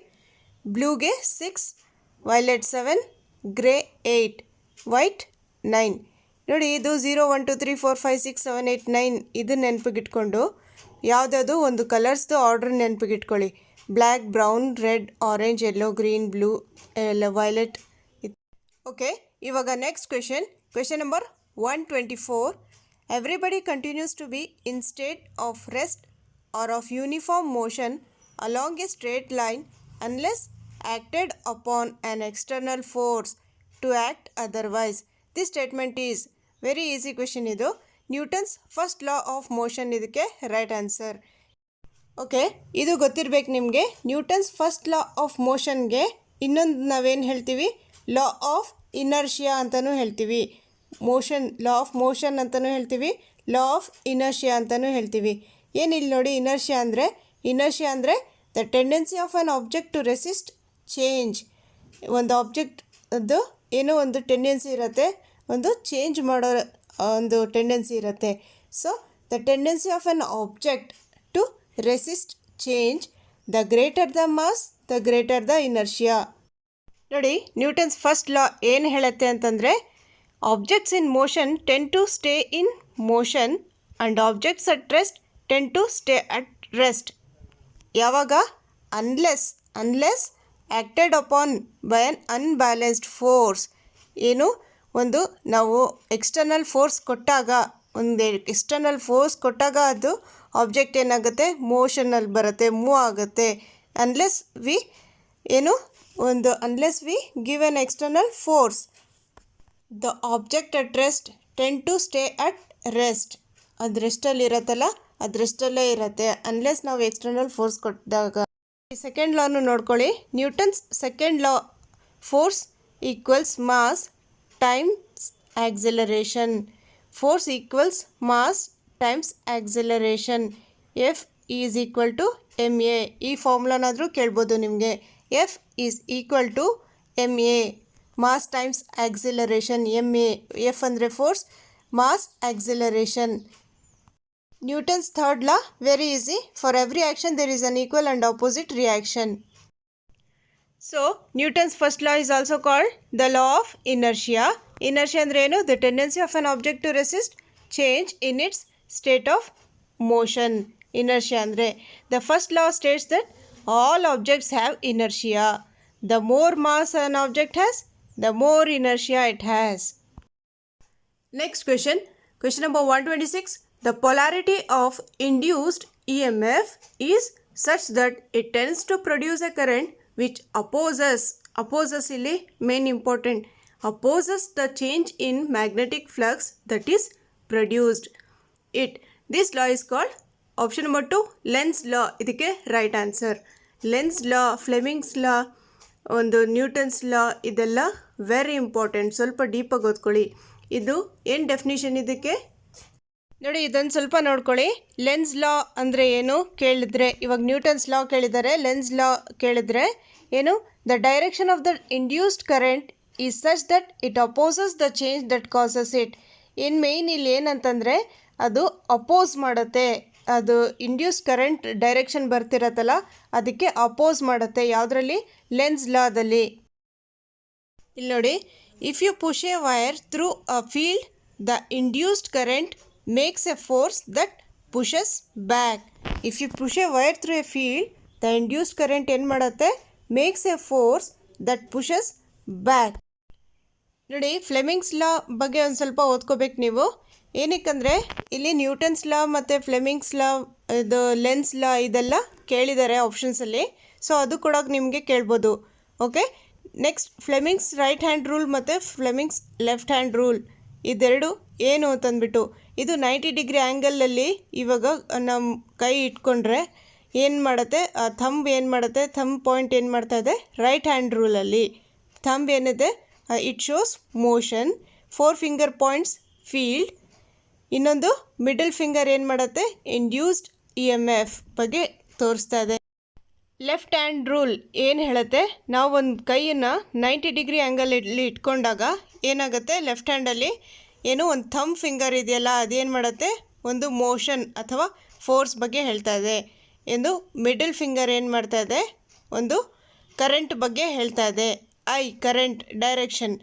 ಬ್ಲೂಗೆ 6, ವೈಲೆಟ್ 7, ಗ್ರೇ 8, ವೈಟ್ 9. ನೋಡಿ, ಇದು 0 1 2 3 4 5 6 7 8 9 ಇದನ್ನು ನೆನಪಿಗಿಟ್ಕೊಂಡು ಯಾವುದಾದ್ರು ಒಂದು ಕಲರ್ಸ್ದು ಆರ್ಡ್ರ್ ನೆನಪಿಗಿಟ್ಕೊಳ್ಳಿ. Black, brown, red, orange, yellow, green, blue, violet. Okay, ಇವಾಗ next question number 124. Everybody continues to be in state of rest or of uniform motion along a straight line unless acted upon an external force to act otherwise. This statement is very easy question. ಇದು Newton's first law of motion ಇದಕ್ಕೆ ರೈಟ್ ಆನ್ಸರ್. ಓಕೆ, ಇದು ಗೊತ್ತಿರಬೇಕು ನಿಮಗೆ. ನ್ಯೂಟನ್ಸ್ ಫಸ್ಟ್ ಲಾ ಆಫ್ ಮೋಷನ್ಗೆ ಇನ್ನೊಂದು ನಾವೇನು ಹೇಳ್ತೀವಿ, ಲಾ ಆಫ್ ಇನರ್ಷಿಯಾ ಅಂತಲೂ ಹೇಳ್ತೀವಿ. ಲಾ ಆಫ್ ಮೋಷನ್ ಅಂತಲೂ ಹೇಳ್ತೀವಿ, ಲಾ ಆಫ್ ಇನರ್ಷಿಯಾ ಅಂತಲೂ ಹೇಳ್ತೀವಿ. ಏನಿಲ್ಲ ನೋಡಿ, ಇನರ್ಷಿಯಾ ಅಂದರೆ the tendency of an object to resist change. ಒಂದು ಆಬ್ಜೆಕ್ಟ್ ಅದು ಏನೋ ಒಂದು ಟೆಂಡೆನ್ಸಿ ಇರುತ್ತೆ, ಒಂದು ಚೇಂಜ್ ಮಾಡೋ ಒಂದು ಟೆಂಡೆನ್ಸಿ ಇರುತ್ತೆ. So the tendency of an object to resist change, the greater the mass the greater the inertia. ನೋಡಿ, ನ್ಯೂಟನ್ಸ್ ಫಸ್ಟ್ ಲಾ ಏನು ಹೇಳುತ್ತೆ ಅಂತಂದರೆ objects in motion tend to stay in motion and objects at rest tend to stay at rest. ಯಾವಾಗ? Unless acted upon by an unbalanced force. ಏನು? ಒಂದು ನಾವು ಎಕ್ಸ್ಟರ್ನಲ್ ಫೋರ್ಸ್ ಕೊಟ್ಟಾಗ ಅದು ಆಬ್ಜೆಕ್ಟ್ ಏನಾಗುತ್ತೆ, ಮೋಷನಲ್ಲಿ ಬರುತ್ತೆ, ಮೂವ್ ಆಗುತ್ತೆ. Unless we give an external force, the object at rest tend to stay at rest. ಅದು ರೆಸ್ಟಲ್ಲಿ ಇರುತ್ತಲ್ಲ, ಅದು ರೆಸ್ಟಲ್ಲೇ ಇರುತ್ತೆ ಅನ್ಲೆಸ್ ನಾವು ಎಕ್ಸ್ಟರ್ನಲ್ ಫೋರ್ಸ್ ಕೊಟ್ಟಿದಾಗ. ಸೆಕೆಂಡ್ ಲಾನು ನೋಡ್ಕೊಳ್ಳಿ. Newton's second law, force equals mass times acceleration. Force equals mass times acceleration. F is equal to M A. ಈ ಫಾರ್ಮುಲಾನಾದರೂ ಕೇಳ್ಬೋದು ನಿಮಗೆ. F is equal to M A, mass times acceleration. M A, F ಅಂದರೆ force, mass acceleration. Newton's third law, very easy. For every action there is an equal and opposite reaction. So Newton's first law is also called the law of inertia. Inertia andre enu? The tendency of an object to resist change in its state of motion. Inertia andre, the first law states that all objects have inertia. The more mass an object has, the more inertia it has. Next question number 126. The polarity of induced EMF is such that it tends to produce a current which opposes ಇಲ್ಲಿ main important, opposes the change in magnetic flux that is produced. This law is called option number 2, Lenz's law. ಇದಕ್ಕೆ right answer. Lenz's law, Fleming's law, ಒಂದು ನ್ಯೂಟನ್ಸ್ ಲಾ, ಇದೆಲ್ಲ ವೆರಿ ಇಂಪಾರ್ಟೆಂಟ್. ಸ್ವಲ್ಪ ಡೀಪಾಗಿ ಓದ್ಕೊಳ್ಳಿ. ಇದು ಏನು ಡೆಫಿನಿಷನ್ ಇದಕ್ಕೆ ನೋಡಿ. ಇದನ್ನು ಸ್ವಲ್ಪ ನೋಡ್ಕೊಳ್ಳಿ. ಲೆನ್ಸ್ ಲಾ ಅಂದರೆ ಏನು ಕೇಳಿದ್ರೆ, ಇವಾಗ ನ್ಯೂಟನ್ಸ್ ಲಾ ಕೇಳಿದರೆ, ಲೆನ್ಸ್ ಲಾ ಕೇಳಿದ್ರೆ ಏನು, the direction of the induced current is such that it opposes the change that causes it. In main ಇಲ್ಲಿ ಏನಂತಂದರೆ ಅದು ಅಪೋಸ್ ಮಾಡುತ್ತೆ, ಅದು ಇಂಡ್ಯೂಸ್ ಕರೆಂಟ್ ಡೈರೆಕ್ಷನ್ ಬರ್ತಿರತ್ತಲ್ಲ ಅದಕ್ಕೆ ಅಪೋಸ್ ಮಾಡುತ್ತೆ. ಯಾವುದರಲ್ಲಿ? ಲೆನ್ಸ್ ಲಾದಲ್ಲಿ. ಇಲ್ಲಿ ನೋಡಿ, if you push a wire through a field the induced current makes a force that pushes back. If you push a wire through a field, the induced current ಏನು ಮಾಡುತ್ತೆ? makes a force that pushes back. ನೋಡಿ, ಫ್ಲೆಮಿಂಗ್ಸ್ ಲಾ ಬಗ್ಗೆ ಒಂದು ಸ್ವಲ್ಪ ಓದ್ಕೋಬೇಕು ನೀವು. ಏನಕ್ಕಂದರೆ ಇಲ್ಲಿ ನ್ಯೂಟನ್ಸ್ ಲಾ ಮತ್ತು ಫ್ಲೆಮಿಂಗ್ಸ್ ಲಾ, ಇದು ಲೆನ್ಸ್ ಲಾ ಇದೆಲ್ಲ ಕೇಳಿದ್ದಾರೆ ಆಪ್ಷನ್ಸಲ್ಲಿ. ಸೊ ಅದು ಕೂಡ ನಿಮಗೆ ಕೇಳ್ಬೋದು. Okay, next Fleming's right hand rule ಮತ್ತು ಫ್ಲೆಮಿಂಗ್ಸ್ ಲೆಫ್ಟ್ ಹ್ಯಾಂಡ್ ರೂಲ್ ಇದೆರಡು ಏನು ಅಂತಂದ್ಬಿಟ್ಟು, ಇದು 90 ಡಿಗ್ರಿ ಆ್ಯಂಗಲಲ್ಲಿ ಇವಾಗ ನಮ್ಮ ಕೈ ಇಟ್ಕೊಂಡ್ರೆ ಏನು ಮಾಡುತ್ತೆ, ಥಂಬ್ ಏನು ಮಾಡುತ್ತೆ, ಥಂಬ್ ಪಾಯಿಂಟ್ ಏನು ಮಾಡ್ತಾ ಇದೆ ರೈಟ್ ಹ್ಯಾಂಡ್ ರೂಲಲ್ಲಿ. ಥಂಬ್ ಏನಿದೆ it shows motion, 4 finger points field, ಇನ್ನೊಂದು ಮಿಡಲ್ ಫಿಂಗರ್ ಏನು ಮಾಡುತ್ತೆ ಇಂಡ್ಯೂಸ್ಡ್ EMF ಬಗ್ಗೆ ತೋರಿಸ್ತಾ ಇದೆ. ಲೆಫ್ಟ್ ಹ್ಯಾಂಡ್ ರೂಲ್ ಏನು ಹೇಳುತ್ತೆ, ನಾವು ಒಂದು ಕೈಯನ್ನು 90 ಡಿಗ್ರಿ ಆ್ಯಂಗಲಲ್ಲಿ ಇಟ್ಕೊಂಡಾಗ ಏನಾಗುತ್ತೆ, ಲೆಫ್ಟ್ ಹ್ಯಾಂಡಲ್ಲಿ ಏನು ಒಂದು ಥಂಬ್ ಫಿಂಗರ್ ಇದೆಯಲ್ಲ ಅದೇನು ಮಾಡುತ್ತೆ, ಒಂದು ಮೋಷನ್ ಅಥವಾ ಫೋರ್ಸ್ ಬಗ್ಗೆ ಹೇಳ್ತಾ ಇದೆ ಎಂದು. ಮಿಡಲ್ ಫಿಂಗರ್ ಏನು ಮಾಡ್ತಾ ಇದೆ, ಒಂದು ಕರೆಂಟ್ ಬಗ್ಗೆ ಹೇಳ್ತಾ ಇದೆ, ಕರೆಂಟ್ ಡೈರೆಕ್ಷನ್.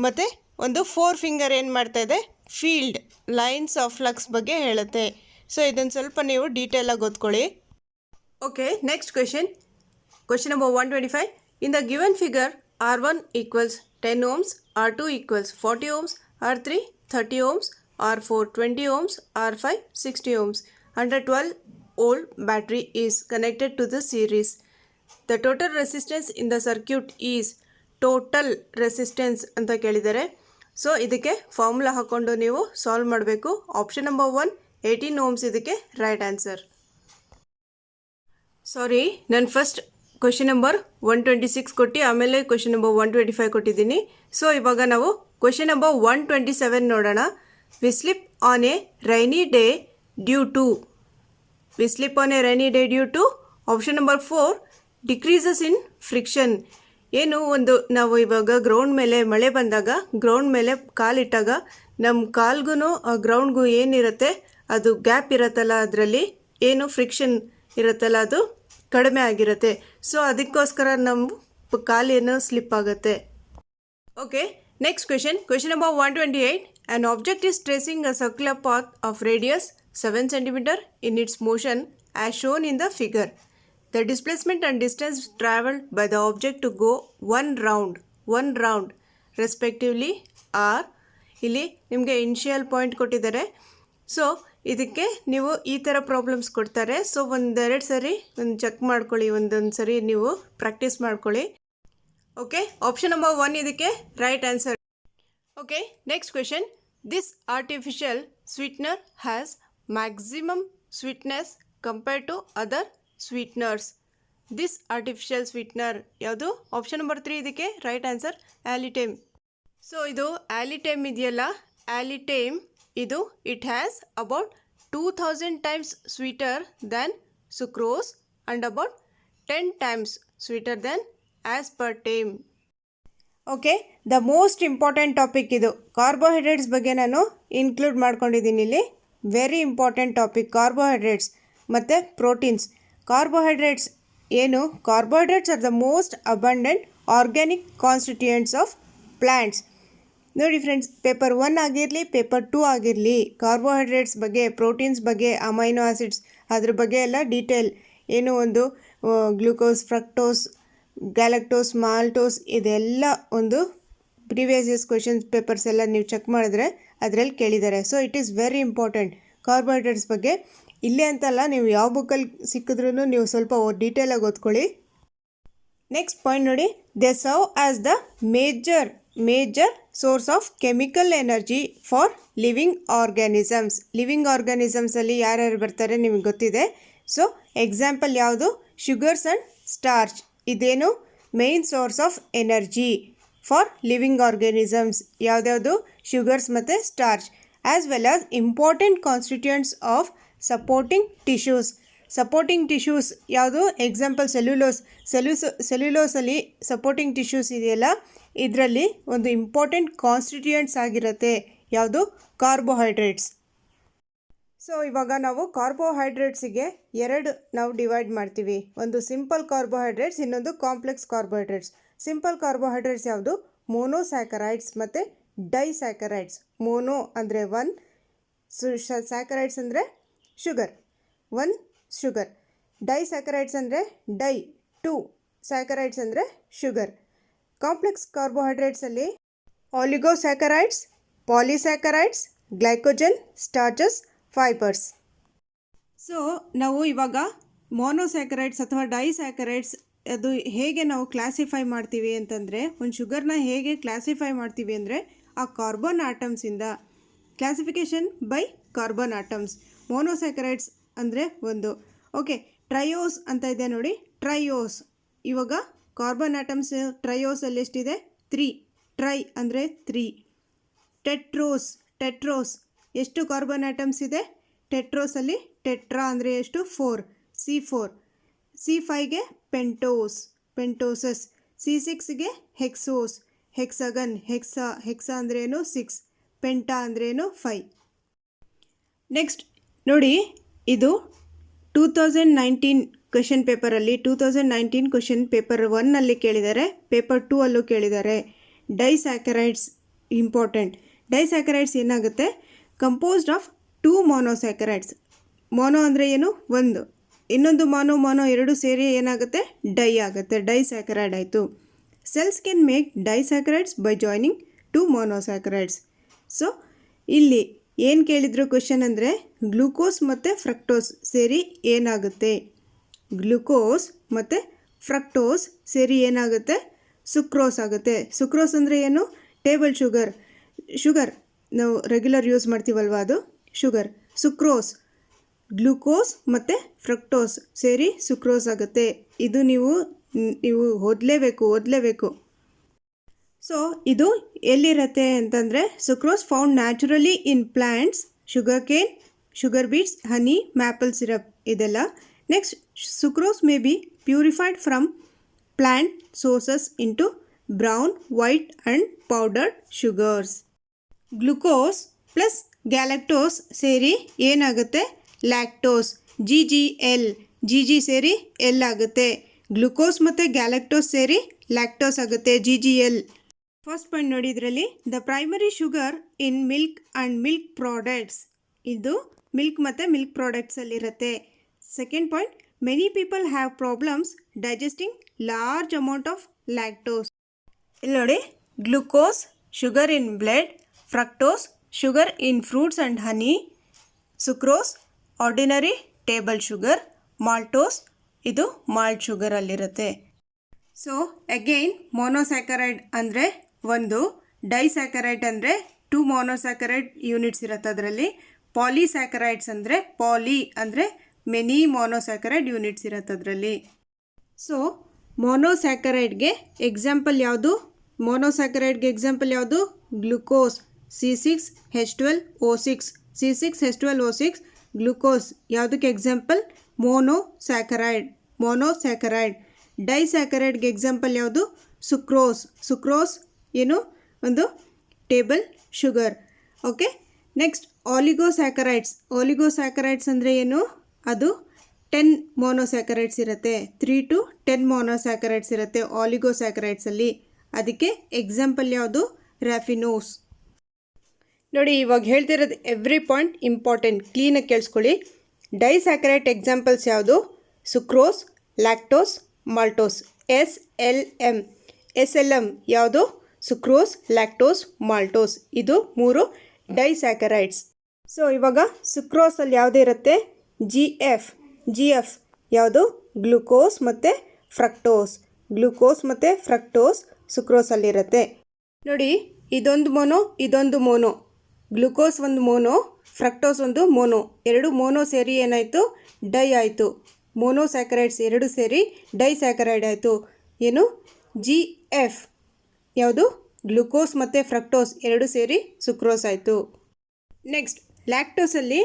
ಮತ್ತು ಒಂದು 4 ಫಿಂಗರ್ ಏನು ಮಾಡ್ತಾ ಇದೆ, ಫೀಲ್ಡ್ ಲೈನ್ಸ್ ಆಫ್ ಫ್ಲಕ್ಸ್ ಬಗ್ಗೆ ಹೇಳುತ್ತೆ. ಸೊ ಇದನ್ನು ಸ್ವಲ್ಪ ನೀವು ಡೀಟೇಲಾಗಿ ಓದ್ಕೊಳ್ಳಿ. Okay, next question. Question number 125. In the given figure, R1 equals 10 ohms, R2 equals 40 ohms, R3 30 ohms, R4 20 ohms, R5 60 ohms. And a 12-volt battery is connected to the series. The total resistance in the circuit is total resistance ಅಂತ ಕೇಳಿದ್ದಾರೆ. ಸೊ ಇದಕ್ಕೆ ಫಾರ್ಮುಲಾ ಹಾಕ್ಕೊಂಡು ನೀವು ಸಾಲ್ವ್ ಮಾಡಬೇಕು. ಆಪ್ಷನ್ ನಂಬರ್ 1 18 ohms ಇದಕ್ಕೆ ರೈಟ್ ಆನ್ಸರ್. ಸಾರಿ, ನಾನು ಫಸ್ಟ್ ಕ್ವೆಶನ್ ನಂಬರ್ 126 ಕೊಟ್ಟು ಆಮೇಲೆ ಕ್ವೆಶನ್ ನಂಬರ್ 125 ಕೊಟ್ಟಿದ್ದೀನಿ. ಸೊ ಇವಾಗ ನಾವು ಕ್ವೆಶನ್ ನಂಬರ್ 127 ನೋಡೋಣ. We slip on a rainy day due to. We slip on a rainy day due to. Option number 4 decreases in friction. ಏನು ಒಂದು ನಾವು ಇವಾಗ ಗ್ರೌಂಡ್ ಮೇಲೆ ಮಳೆ ಬಂದಾಗ ಗ್ರೌಂಡ್ ಮೇಲೆ ಕಾಲಿಟ್ಟಾಗ ನಮ್ಮ ಕಾಲ್ಗೂ ಗ್ರೌಂಡ್ಗೂ ಏನಿರುತ್ತೆ ಅದು ಗ್ಯಾಪ್ ಇರುತ್ತಲ್ಲ, ಅದರಲ್ಲಿ ಏನು ಫ್ರಿಕ್ಷನ್ ಇರುತ್ತಲ್ಲ ಅದು ಕಡಿಮೆ ಆಗಿರುತ್ತೆ. ಸೊ ಅದಕ್ಕೋಸ್ಕರ ನಮ್ಮ ಕಾಲೇನು ಸ್ಲಿಪ್ ಆಗುತ್ತೆ. Okay, next question number 128. An object is tracing a circular path of radius 7 cm in its motion as shown in the figure. The displacement and distance travelled by the object to go one round respectively are. ಇಲ್ಲಿ ನಿಮಗೆ ಇನಿಷಿಯಲ್ ಪಾಯಿಂಟ್ ಕೊಟ್ಟಿದ್ದಾರೆ. ಸೊ ಇದಕ್ಕೆ ನೀವು ಈ ಥರ ಪ್ರಾಬ್ಲಮ್ಸ್ ಕೊಡ್ತಾರೆ. ಸೊ ಒಂದೆರಡು ಸರಿ ಒಂದು ಚೆಕ್ ಮಾಡ್ಕೊಳ್ಳಿ, ಒಂದೊಂದು ಸರಿ ನೀವು ಪ್ರಾಕ್ಟೀಸ್ ಮಾಡ್ಕೊಳ್ಳಿ. ಓಕೆ, ಆಪ್ಷನ್ ನಂಬರ್ 1 ಇದಕ್ಕೆ right answer. Okay, next question. This artificial sweetener has maximum sweetness compared to other sweeteners. This artificial sweetener ಯಾವುದು? ಆಪ್ಷನ್ ನಂಬರ್ 3 ಇದಕ್ಕೆ ರೈಟ್ ಆನ್ಸರ್ ಆಲಿಟೇಮ್. ಸೊ ಇದು ಆಲಿಟೇಮ್ ಇದೆಯಲ್ಲ, ಆಲಿಟೇಮ್ ಇದು it has about 2000 times sweeter than sucrose and about 10 times sweeter than aspartame. Okay, the most important topic ಇದು. ಕಾರ್ಬೋಹೈಡ್ರೇಟ್ಸ್ ಬಗ್ಗೆ ನಾನು ಇನ್ಕ್ಲೂಡ್ ಮಾಡ್ಕೊಂಡಿದ್ದೀನಿ ಇಲ್ಲಿ. ವೆರಿ ಇಂಪಾರ್ಟೆಂಟ್ ಟಾಪಿಕ್ ಕಾರ್ಬೋಹೈಡ್ರೇಟ್ಸ್ ಮತ್ತು ಪ್ರೋಟೀನ್ಸ್. ಕಾರ್ಬೋಹೈಡ್ರೇಟ್ಸ್ ಏನು? Carbohydrates are the most abundant organic constituents of plants. ನೋಡಿ ಫ್ರೆಂಡ್ಸ್, ಪೇಪರ್ 1 ಆಗಿರಲಿ ಪೇಪರ್ 2 ಆಗಿರಲಿ ಕಾರ್ಬೋಹೈಡ್ರೇಟ್ಸ್ ಬಗ್ಗೆ, ಪ್ರೋಟೀನ್ಸ್ ಬಗ್ಗೆ, ಅಮೈನೋ ಆಸಿಡ್ಸ್ ಅದ್ರ ಬಗ್ಗೆ ಎಲ್ಲ ಡೀಟೇಲ್ ಏನು ಒಂದು ಗ್ಲೂಕೋಸ್, ಫ್ರಕ್ಟೋಸ್, ಗ್ಯಾಲಕ್ಟೋಸ್, ಮಾಲ್ಟೋಸ್ ಇದೆಲ್ಲ ಒಂದು ಪ್ರೀವಿಯಸ್ ಇಯರ್ಸ್ ಕ್ವೆಶನ್ಸ್ ಪೇಪರ್ಸ್ ಎಲ್ಲ ನೀವು ಚೆಕ್ ಮಾಡಿದ್ರೆ ಅದರಲ್ಲಿ ಕೇಳಿದ್ದಾರೆ. So it is very important carbohydrates ಬಗ್ಗೆ. ಇಲ್ಲೇ ಅಂತಲ್ಲ, ನೀವು ಯಾವ ಬುಕ್ಕಲ್ಲಿ ಸಿಕ್ಕಿದ್ರೂ ನೀವು ಸ್ವಲ್ಪ ಡೀಟೇಲಾಗಿ ಓದ್ಕೊಳ್ಳಿ. ನೆಕ್ಸ್ಟ್ ಪಾಯಿಂಟ್ ನೋಡಿ, they serve as the major source of chemical energy for living organisms. Living ಆರ್ಗ್ಯಾನಿಸಮ್ಸಲ್ಲಿ ಯಾರ್ಯಾರು ಬರ್ತಾರೆ ನಿಮಗೆ ಗೊತ್ತಿದೆ. ಸೊ ಎಕ್ಸಾಂಪಲ್ ಯಾವುದು? Sugars and starch. ಇದೇನು main source of energy. For living organisms ಯಾವುದ್ಯಾವುದು ಶುಗರ್ಸ್ ಮತ್ತು starch as well as important constituents of supporting tissues. Supporting tissues ಯಾವುದು? ಎಕ್ಸಾಂಪಲ್ ಸೆಲ್ಯುಲೋಸಲ್ಲಿ ಸಪೋರ್ಟಿಂಗ್ ಟಿಶ್ಯೂಸ್ ಇದೆಯಲ್ಲ, ಇದರಲ್ಲಿ ಒಂದು ಇಂಪಾರ್ಟೆಂಟ್ ಕಾನ್ಸ್ಟಿಟ್ಯೂಯೆಂಟ್ಸ್ ಆಗಿರುತ್ತೆ ಯಾವುದು? ಕಾರ್ಬೋಹೈಡ್ರೇಟ್ಸ್. ಸೊ ಇವಾಗ ನಾವು ಕಾರ್ಬೋಹೈಡ್ರೇಟ್ಸಿಗೆ ಎರಡು ನಾವು ಡಿವೈಡ್ ಮಾಡ್ತೀವಿ. ಒಂದು ಸಿಂಪಲ್ ಕಾರ್ಬೋಹೈಡ್ರೇಟ್ಸ್, ಇನ್ನೊಂದು ಕಾಂಪ್ಲೆಕ್ಸ್ ಕಾರ್ಬೋಹೈಡ್ರೇಟ್ಸ್. ಸಿಂಪಲ್ ಕಾರ್ಬೋಹೈಡ್ರೇಟ್ಸ್ ಯಾವುದು? ಮೋನೋಸ್ಯಾಕರೈಡ್ಸ್ ಮತ್ತು ಡೈಸ್ಯಾಕರೈಡ್ಸ್. ಮೋನೋ ಅಂದರೆ ಒನ್, ಸ್ಯಾಕರೈಡ್ಸ್ ಅಂದರೆ ಶುಗರ್, ಒನ್ ಶುಗರ್. ಡೈಸ್ಯಾಕರೈಡ್ಸ್ ಅಂದರೆ ಡೈ, ಟು. ಸ್ಯಾಕರೈಡ್ಸ್ ಅಂದರೆ ಶುಗರ್. ಕಾಂಪ್ಲೆಕ್ಸ್ ಕಾರ್ಬೋಹೈಡ್ರೇಟ್ಸಲ್ಲಿ oligosaccharides, polysaccharides, glycogen, starches, fibres. So ನಾವು ಇವಾಗ ಮೋನೋಸ್ಯಾಕರೈಡ್ಸ್ ಅಥವಾ ಡೈಸ್ಯಾಕರೈಡ್ಸ್ ಅದು ಹೇಗೆ ನಾವು ಕ್ಲಾಸಿಫೈ ಮಾಡ್ತೀವಿ ಅಂತಂದರೆ, ಒಂದು ಶುಗರ್ನ ಹೇಗೆ ಕ್ಲಾಸಿಫೈ ಮಾಡ್ತೀವಿ ಅಂದರೆ ಆ ಕಾರ್ಬನ್ ಆಟಮ್ಸಿಂದ. Classification by carbon atoms. Monosaccharides ಅಂದರೆ ಒಂದು. ಓಕೆ, ಟ್ರಯೋಸ್ ಅಂತ ಇದೆ ನೋಡಿ, ಟ್ರಯೋಸ್. ಇವಾಗ ಕಾರ್ಬನ್ ಆಟಮ್ಸ್ ಟ್ರಯೋಸಲ್ಲಿ ಎಷ್ಟಿದೆ? 3. ಟ್ರೈ ಅಂದರೆ 3. ಟೆಟ್ರೋಸ್ ಎಷ್ಟು ಕಾರ್ಬನ್ ಆಟಮ್ಸ್ ಇದೆ? ಟೆಟ್ರೋಸಲ್ಲಿ ಟೆಟ್ರಾ ಅಂದರೆ ಎಷ್ಟು? 4. C4. C5ಗೆ ಪೆಂಟೋಸಸ್. C6ಗೆ ಹೆಕ್ಸೋಸ್, ಹೆಕ್ಸಗನ್, ಹೆಕ್ಸಾ ಅಂದ್ರೇನು? 6. ಪೆಂಟಾ ಅಂದ್ರೇನು? 5. ನೆಕ್ಸ್ಟ್ ನೋಡಿ, ಇದು 2019 ಕ್ವೆಶನ್ ಪೇಪರಲ್ಲಿ 2019 ಕ್ವೆಶನ್ ಪೇಪರ್ 1ನಲ್ಲಿ ಕೇಳಿದ್ದಾರೆ, ಪೇಪರ್ 2 ಅಲ್ಲೂ ಕೇಳಿದ್ದಾರೆ. ಡೈಸ್ಯಾಕರೈಡ್ಸ್ ಇಂಪಾರ್ಟೆಂಟ್. ಡೈಸ್ಯಾಕರೈಡ್ಸ್ ಏನಾಗುತ್ತೆ? Composed of 2 ಮೋನೋಸ್ಯಾಕರೈಡ್ಸ್. ಮೋನೋ ಅಂದರೆ ಏನು? ಒಂದು. ಇನ್ನೊಂದು ಮೋನೋ ಎರಡು ಸೇರಿ ಏನಾಗುತ್ತೆ? ಡೈ ಆಗುತ್ತೆ. ಡೈಸ್ಯಾಕರೈಡ್ ಆಯಿತು. Cells can make disaccharides by joining 2 monosaccharides. So ಇಲ್ಲಿ ಏನು ಕೇಳಿದ್ರು ಕ್ವೆಶನ್ ಅಂದರೆ, ಗ್ಲೂಕೋಸ್ ಮತ್ತು ಫ್ರಕ್ಟೋಸ್ ಸೇರಿ ಏನಾಗುತ್ತೆ? ಗ್ಲೂಕೋಸ್ ಮತ್ತು ಫ್ರಕ್ಟೋಸ್ ಸೇರಿ ಏನಾಗುತ್ತೆ? ಸುಕ್ರೋಸ್ ಆಗುತ್ತೆ. ಸುಕ್ರೋಸ್ ಅಂದರೆ ಏನು? ಟೇಬಲ್ ಶುಗರ್ ನಾವು ರೆಗ್ಯುಲರ್ ಯೂಸ್ ಮಾಡ್ತೀವಲ್ವ, ಅದು ಶುಗರ್. ಸುಕ್ರೋಸ್, ಗ್ಲೂಕೋಸ್ ಮತ್ತು ಫ್ರಕ್ಟೋಸ್ ಸೇರಿ ಸುಕ್ರೋಸ್ ಆಗುತ್ತೆ. ಇದು ನೀವು ಓದಲೇಬೇಕು. ಸೊ ಇದು ಎಲ್ಲಿರುತ್ತೆ ಅಂತಂದರೆ, sucrose found naturally in plants, sugar cane, sugar beets, honey, maple syrup ಇದೆಲ್ಲ. Next, sucrose may be purified from plant sources into brown, white and powdered sugars. Glucose plus galactose ಸೇರಿ ಏನಾಗುತ್ತೆ? ಲ್ಯಾಕ್ಟೋಸ್. GG ಸೇರಿ ಎಲ್ ಆಗುತ್ತೆ. ಗ್ಲುಕೋಸ್ ಮತ್ತು ಗ್ಯಾಲಕ್ಟೋಸ್ ಸೇರಿ ಲ್ಯಾಕ್ಟೋಸ್ ಆಗುತ್ತೆ, GGL. ಫಸ್ಟ್ ಪಾಯಿಂಟ್ ನೋಡಿ ಇದರಲ್ಲಿ, the primary sugar in milk and milk products. ಇದು ಮಿಲ್ಕ್ ಮತ್ತು ಮಿಲ್ಕ್ ಪ್ರಾಡಕ್ಟ್ಸಲ್ಲಿರುತ್ತೆ. Second point, many people have problems digesting large amount of lactose. ಇಲ್ಲಿ ನೋಡಿ, glucose sugar in blood, fructose sugar in fruits and honey, sucrose ordinary table sugar, maltose ಇದು ಮಾಲ್ಟ್ ಶುಗರಲ್ಲಿರುತ್ತೆ. ಸೊ ಅಗೈನ್ ಮೋನೋಸ್ಯಾಕರೈಡ್ ಅಂದರೆ ಒಂದು, ಡೈಸ್ಯಾಕರೈಡ್ ಅಂದರೆ 2 ಮೋನೋಸ್ಯಾಕರೈಡ್ ಯೂನಿಟ್ಸ್ ಇರುತ್ತೆ ಅದರಲ್ಲಿ. ಪಾಲಿಸ್ಯಾಕರೈಡ್ಸ್ ಅಂದರೆ ಪಾಲಿ ಅಂದರೆ ಮೆನಿ ಮೋನೋಸ್ಯಾಕರೈಡ್ ಯೂನಿಟ್ಸ್ ಇರುತ್ತೆ ಅದರಲ್ಲಿ. ಸೊ ಮೋನೋಸ್ಯಾಕರೈಡ್ಗೆ ಎಕ್ಸಾಂಪಲ್ ಯಾವುದು? Glucose, C6H12O6. C6H12O6 ಗ್ಲುಕೋಸ್ ಯಾವುದಕ್ಕೆ ಎಕ್ಸಾಂಪಲ್? ಮೋನೋಸ್ಯಾಕರೈಡ್. ಡೈಸ್ಯಾಕರೈಡ್ಗೆ ಎಕ್ಸಾಂಪಲ್ ಯಾವುದು? ಸುಕ್ರೋಸ್ ಏನು? ಒಂದು ಟೇಬಲ್ ಶುಗರ್. ಓಕೆ, ನೆಕ್ಸ್ಟ್ ಆಲಿಗೋಸ್ಯಾಕರೈಡ್ಸ್ ಅಂದರೆ ಏನು? ಅದು 10 ಮೋನೋಸ್ಯಾಕರೈಡ್ಸ್ ಇರುತ್ತೆ. 3 to 10 ಮೋನೋಸ್ಯಾಕರೈಡ್ಸ್ ಇರುತ್ತೆ ಆಲಿಗೋಸ್ಯಾಕರೈಡ್ಸಲ್ಲಿ. ಅದಕ್ಕೆ ಎಕ್ಸಾಂಪಲ್ ಯಾವುದು? ರ್ಯಾಫಿನೋಸ್. ನೋಡಿ, ಇವಾಗ ಹೇಳ್ತಿರೋದು ಎವ್ರಿ ಪಾಯಿಂಟ್ ಇಂಪಾರ್ಟೆಂಟ್, ಕ್ಲೀನಾಗಿ ಕೇಳಿಸ್ಕೊಳ್ಳಿ. ಡೈಸ್ಯಾಕರೈಡ್ ಎಕ್ಸಾಂಪಲ್ಸ್ ಯಾವುದು? Sucrose, lactose, maltose. SLM ಯಾವುದು? Sucrose, lactose, maltose. ಇದು 3 ಡೈಸ್ಯಾಕರೈಡ್ಸ್. ಸೊ ಇವಾಗ ಸುಕ್ರೋಸಲ್ಲಿ ಯಾವುದೇ ಇರುತ್ತೆ? GF ಯಾವುದು? ಗ್ಲುಕೋಸ್ ಮತ್ತು ಫ್ರಕ್ಟೋಸ್ ಸುಕ್ರೋಸಲ್ಲಿರುತ್ತೆ. ನೋಡಿ, ಇದೊಂದು ಮೋನೋ. ಗ್ಲುಕೋಸ್ ಒಂದು ಮೋನೋ, ಫ್ರಕ್ಟೋಸ್ ಒಂದು ಮೋನೋ. ಎರಡು ಮೋನೋ ಸೇರಿ ಏನಾಯಿತು? ಡೈ ಆಯಿತು. ಮೋನೋಸ್ಯಾಕರೈಡ್ಸ್ ಎರಡು ಸೇರಿ ಡೈಸ್ಯಾಕರೈಡ್ ಆಯಿತು. ಏನು? GF ಯಾವುದು ಗ್ಲುಕೋಸ್ ಮತ್ತು ಫ್ರಕ್ಟೋಸ್ ಎರಡು ಸೇರಿ ಸುಕ್ರೋಸ್ ಆಯಿತು. ನೆಕ್ಸ್ಟ್ ಲ್ಯಾಕ್ಟೋಸಲ್ಲಿ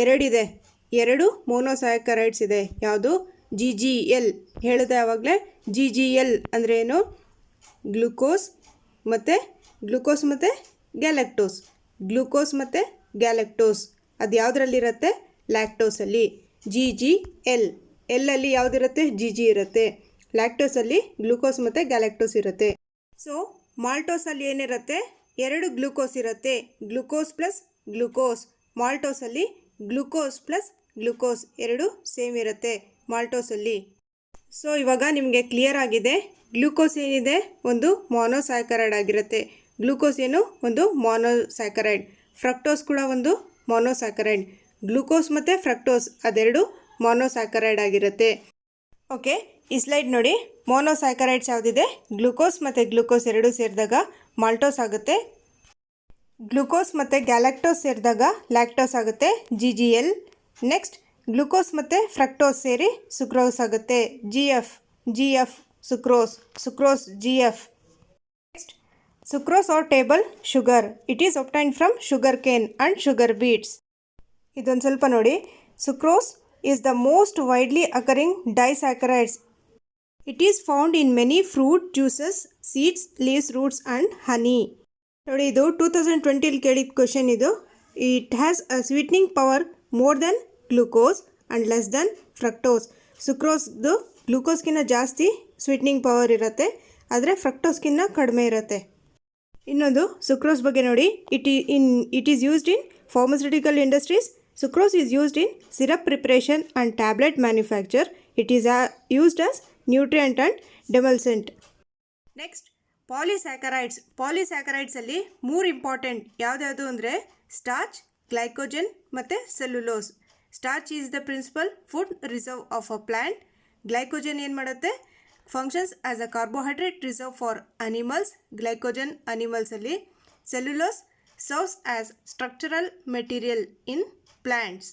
ಎರಡಿದೆ, ಎರಡು ಮೋನೋಸ್ಯಾಕರೈಡ್ಸ್ ಇದೆ. ಯಾವುದು GGL ಹೇಳಿದೆ ಆವಾಗಲೇ. GGL ಅಂದರೆ ಏನು? ಗ್ಲುಕೋಸ್ ಮತ್ತು ಗ್ಯಾಲಕ್ಟೋಸ್. ಗ್ಲುಕೋಸ್ ಮತ್ತು ಗ್ಯಾಲಕ್ಟೋಸ್ ಅದು ಯಾವುದರಲ್ಲಿರುತ್ತೆ? ಲ್ಯಾಕ್ಟೋಸಲ್ಲಿ. GGL ಎಲ್ಲಲ್ಲಿ ಯಾವುದಿರುತ್ತೆ? GG ಇರುತ್ತೆ. ಲ್ಯಾಕ್ಟೋಸಲ್ಲಿ ಗ್ಲೂಕೋಸ್ ಮತ್ತು ಗ್ಯಾಲಕ್ಟೋಸ್ ಇರುತ್ತೆ. ಸೊ ಮಾಲ್ಟೋಸಲ್ಲಿ ಏನಿರುತ್ತೆ? ಎರಡು ಗ್ಲೂಕೋಸ್ ಇರುತ್ತೆ, ಗ್ಲುಕೋಸ್ ಪ್ಲಸ್ ಗ್ಲುಕೋಸ್. ಮಾಲ್ಟೋಸಲ್ಲಿ ಗ್ಲುಕೋಸ್ ಪ್ಲಸ್ ಗ್ಲುಕೋಸ್ ಎರಡು ಸೇಮ್ ಇರುತ್ತೆ ಮಾಲ್ಟೋಸಲ್ಲಿ. ಸೊ ಇವಾಗ ನಿಮಗೆ ಕ್ಲಿಯರ್ ಆಗಿದೆ. ಗ್ಲೂಕೋಸ್ ಏನಿದೆ ಒಂದು ಮೋನೋಸ್ಯಾಕರೈಡ್ ಆಗಿರುತ್ತೆ. ಗ್ಲೂಕೋಸ್ ಏನು? ಒಂದು ಮೋನೋಸ್ಯಾಕರೈಡ್. ಫ್ರಕ್ಟೋಸ್ ಕೂಡ ಒಂದು ಮೋನೋಸ್ಯಾಕರೈಡ್. ಗ್ಲೂಕೋಸ್ ಮತ್ತು ಫ್ರಕ್ಟೋಸ್ ಅದೆರಡು ಮೋನೋಸ್ಯಾಕರೈಡ್ ಆಗಿರುತ್ತೆ. ಓಕೆ, ಈ ಸ್ಲೈಡ್ ನೋಡಿ. ಮೋನೋಸ್ಯಾಕರೈಡ್ಸ್ ಯಾವುದಿದೆ? ಗ್ಲೂಕೋಸ್ ಮತ್ತು ಗ್ಲೂಕೋಸ್ ಎರಡು ಸೇರಿದಾಗ ಮಾಲ್ಟೋಸ್ ಆಗುತ್ತೆ. ಗ್ಲೂಕೋಸ್ ಮತ್ತು ಗ್ಯಾಲಕ್ಟೋಸ್ ಸೇರಿದಾಗ ಲ್ಯಾಕ್ಟೋಸ್ ಆಗುತ್ತೆ, GGL. ನೆಕ್ಸ್ಟ್ ಗ್ಲೂಕೋಸ್ ಮತ್ತು ಫ್ರಕ್ಟೋಸ್ ಸೇರಿ ಸುಕ್ರೋಸ್ ಆಗುತ್ತೆ, GF sucrose GF. Next sucrose or table sugar. It is obtained from sugar cane and sugar beets. ಇದೊಂದು ಸ್ವಲ್ಪ ನೋಡಿ. Sucrose is the most widely occurring disaccharides. It is found in many fruit juices, seeds, leaves, roots and honey. ನೋಡಿ, ಇದು 2020 ಕೇಳಿದ ಕ್ವಶನ್ ಇದು. It has a sweetening power more than glucose and less than fructose. ಸುಕ್ರೋಸ್ದು ಗ್ಲೂಕೋಸ್ಗಿನ್ನ ಜಾಸ್ತಿ ಸ್ವೀಟ್ನಿಂಗ್ ಪವರ್ ಇರುತ್ತೆ, ಆದರೆ ಫ್ರಕ್ಟೋಸ್ಗಿನ್ನ ಕಡಿಮೆ ಇರುತ್ತೆ. ಇನ್ನೊಂದು ಸುಕ್ರೋಸ್ ಬಗ್ಗೆ ನೋಡಿ. It is used in pharmaceutical industries. Sucrose is used in syrup preparation and tablet manufacture. It is used as nutrient and demulcent. Next, polysaccharides. Polysaccharides ಅಲ್ಲಿ ಮೂರು ಇಂಪಾರ್ಟೆಂಟ್ ಯಾವ್ದು ಅಂದರೆ ಸ್ಟಾರ್ಚ್, ಗ್ಲೈಕೋಜನ್ ಮತ್ತು cellulose. Starch is the principal food reserve of a plant. Glycogen ಏನು ಮಾಡುತ್ತೆ? Functions as a carbohydrate reserve for animals. Glycogen ಅನಿಮಲ್ಸಲ್ಲಿ. Cellulose serves as structural material in plants.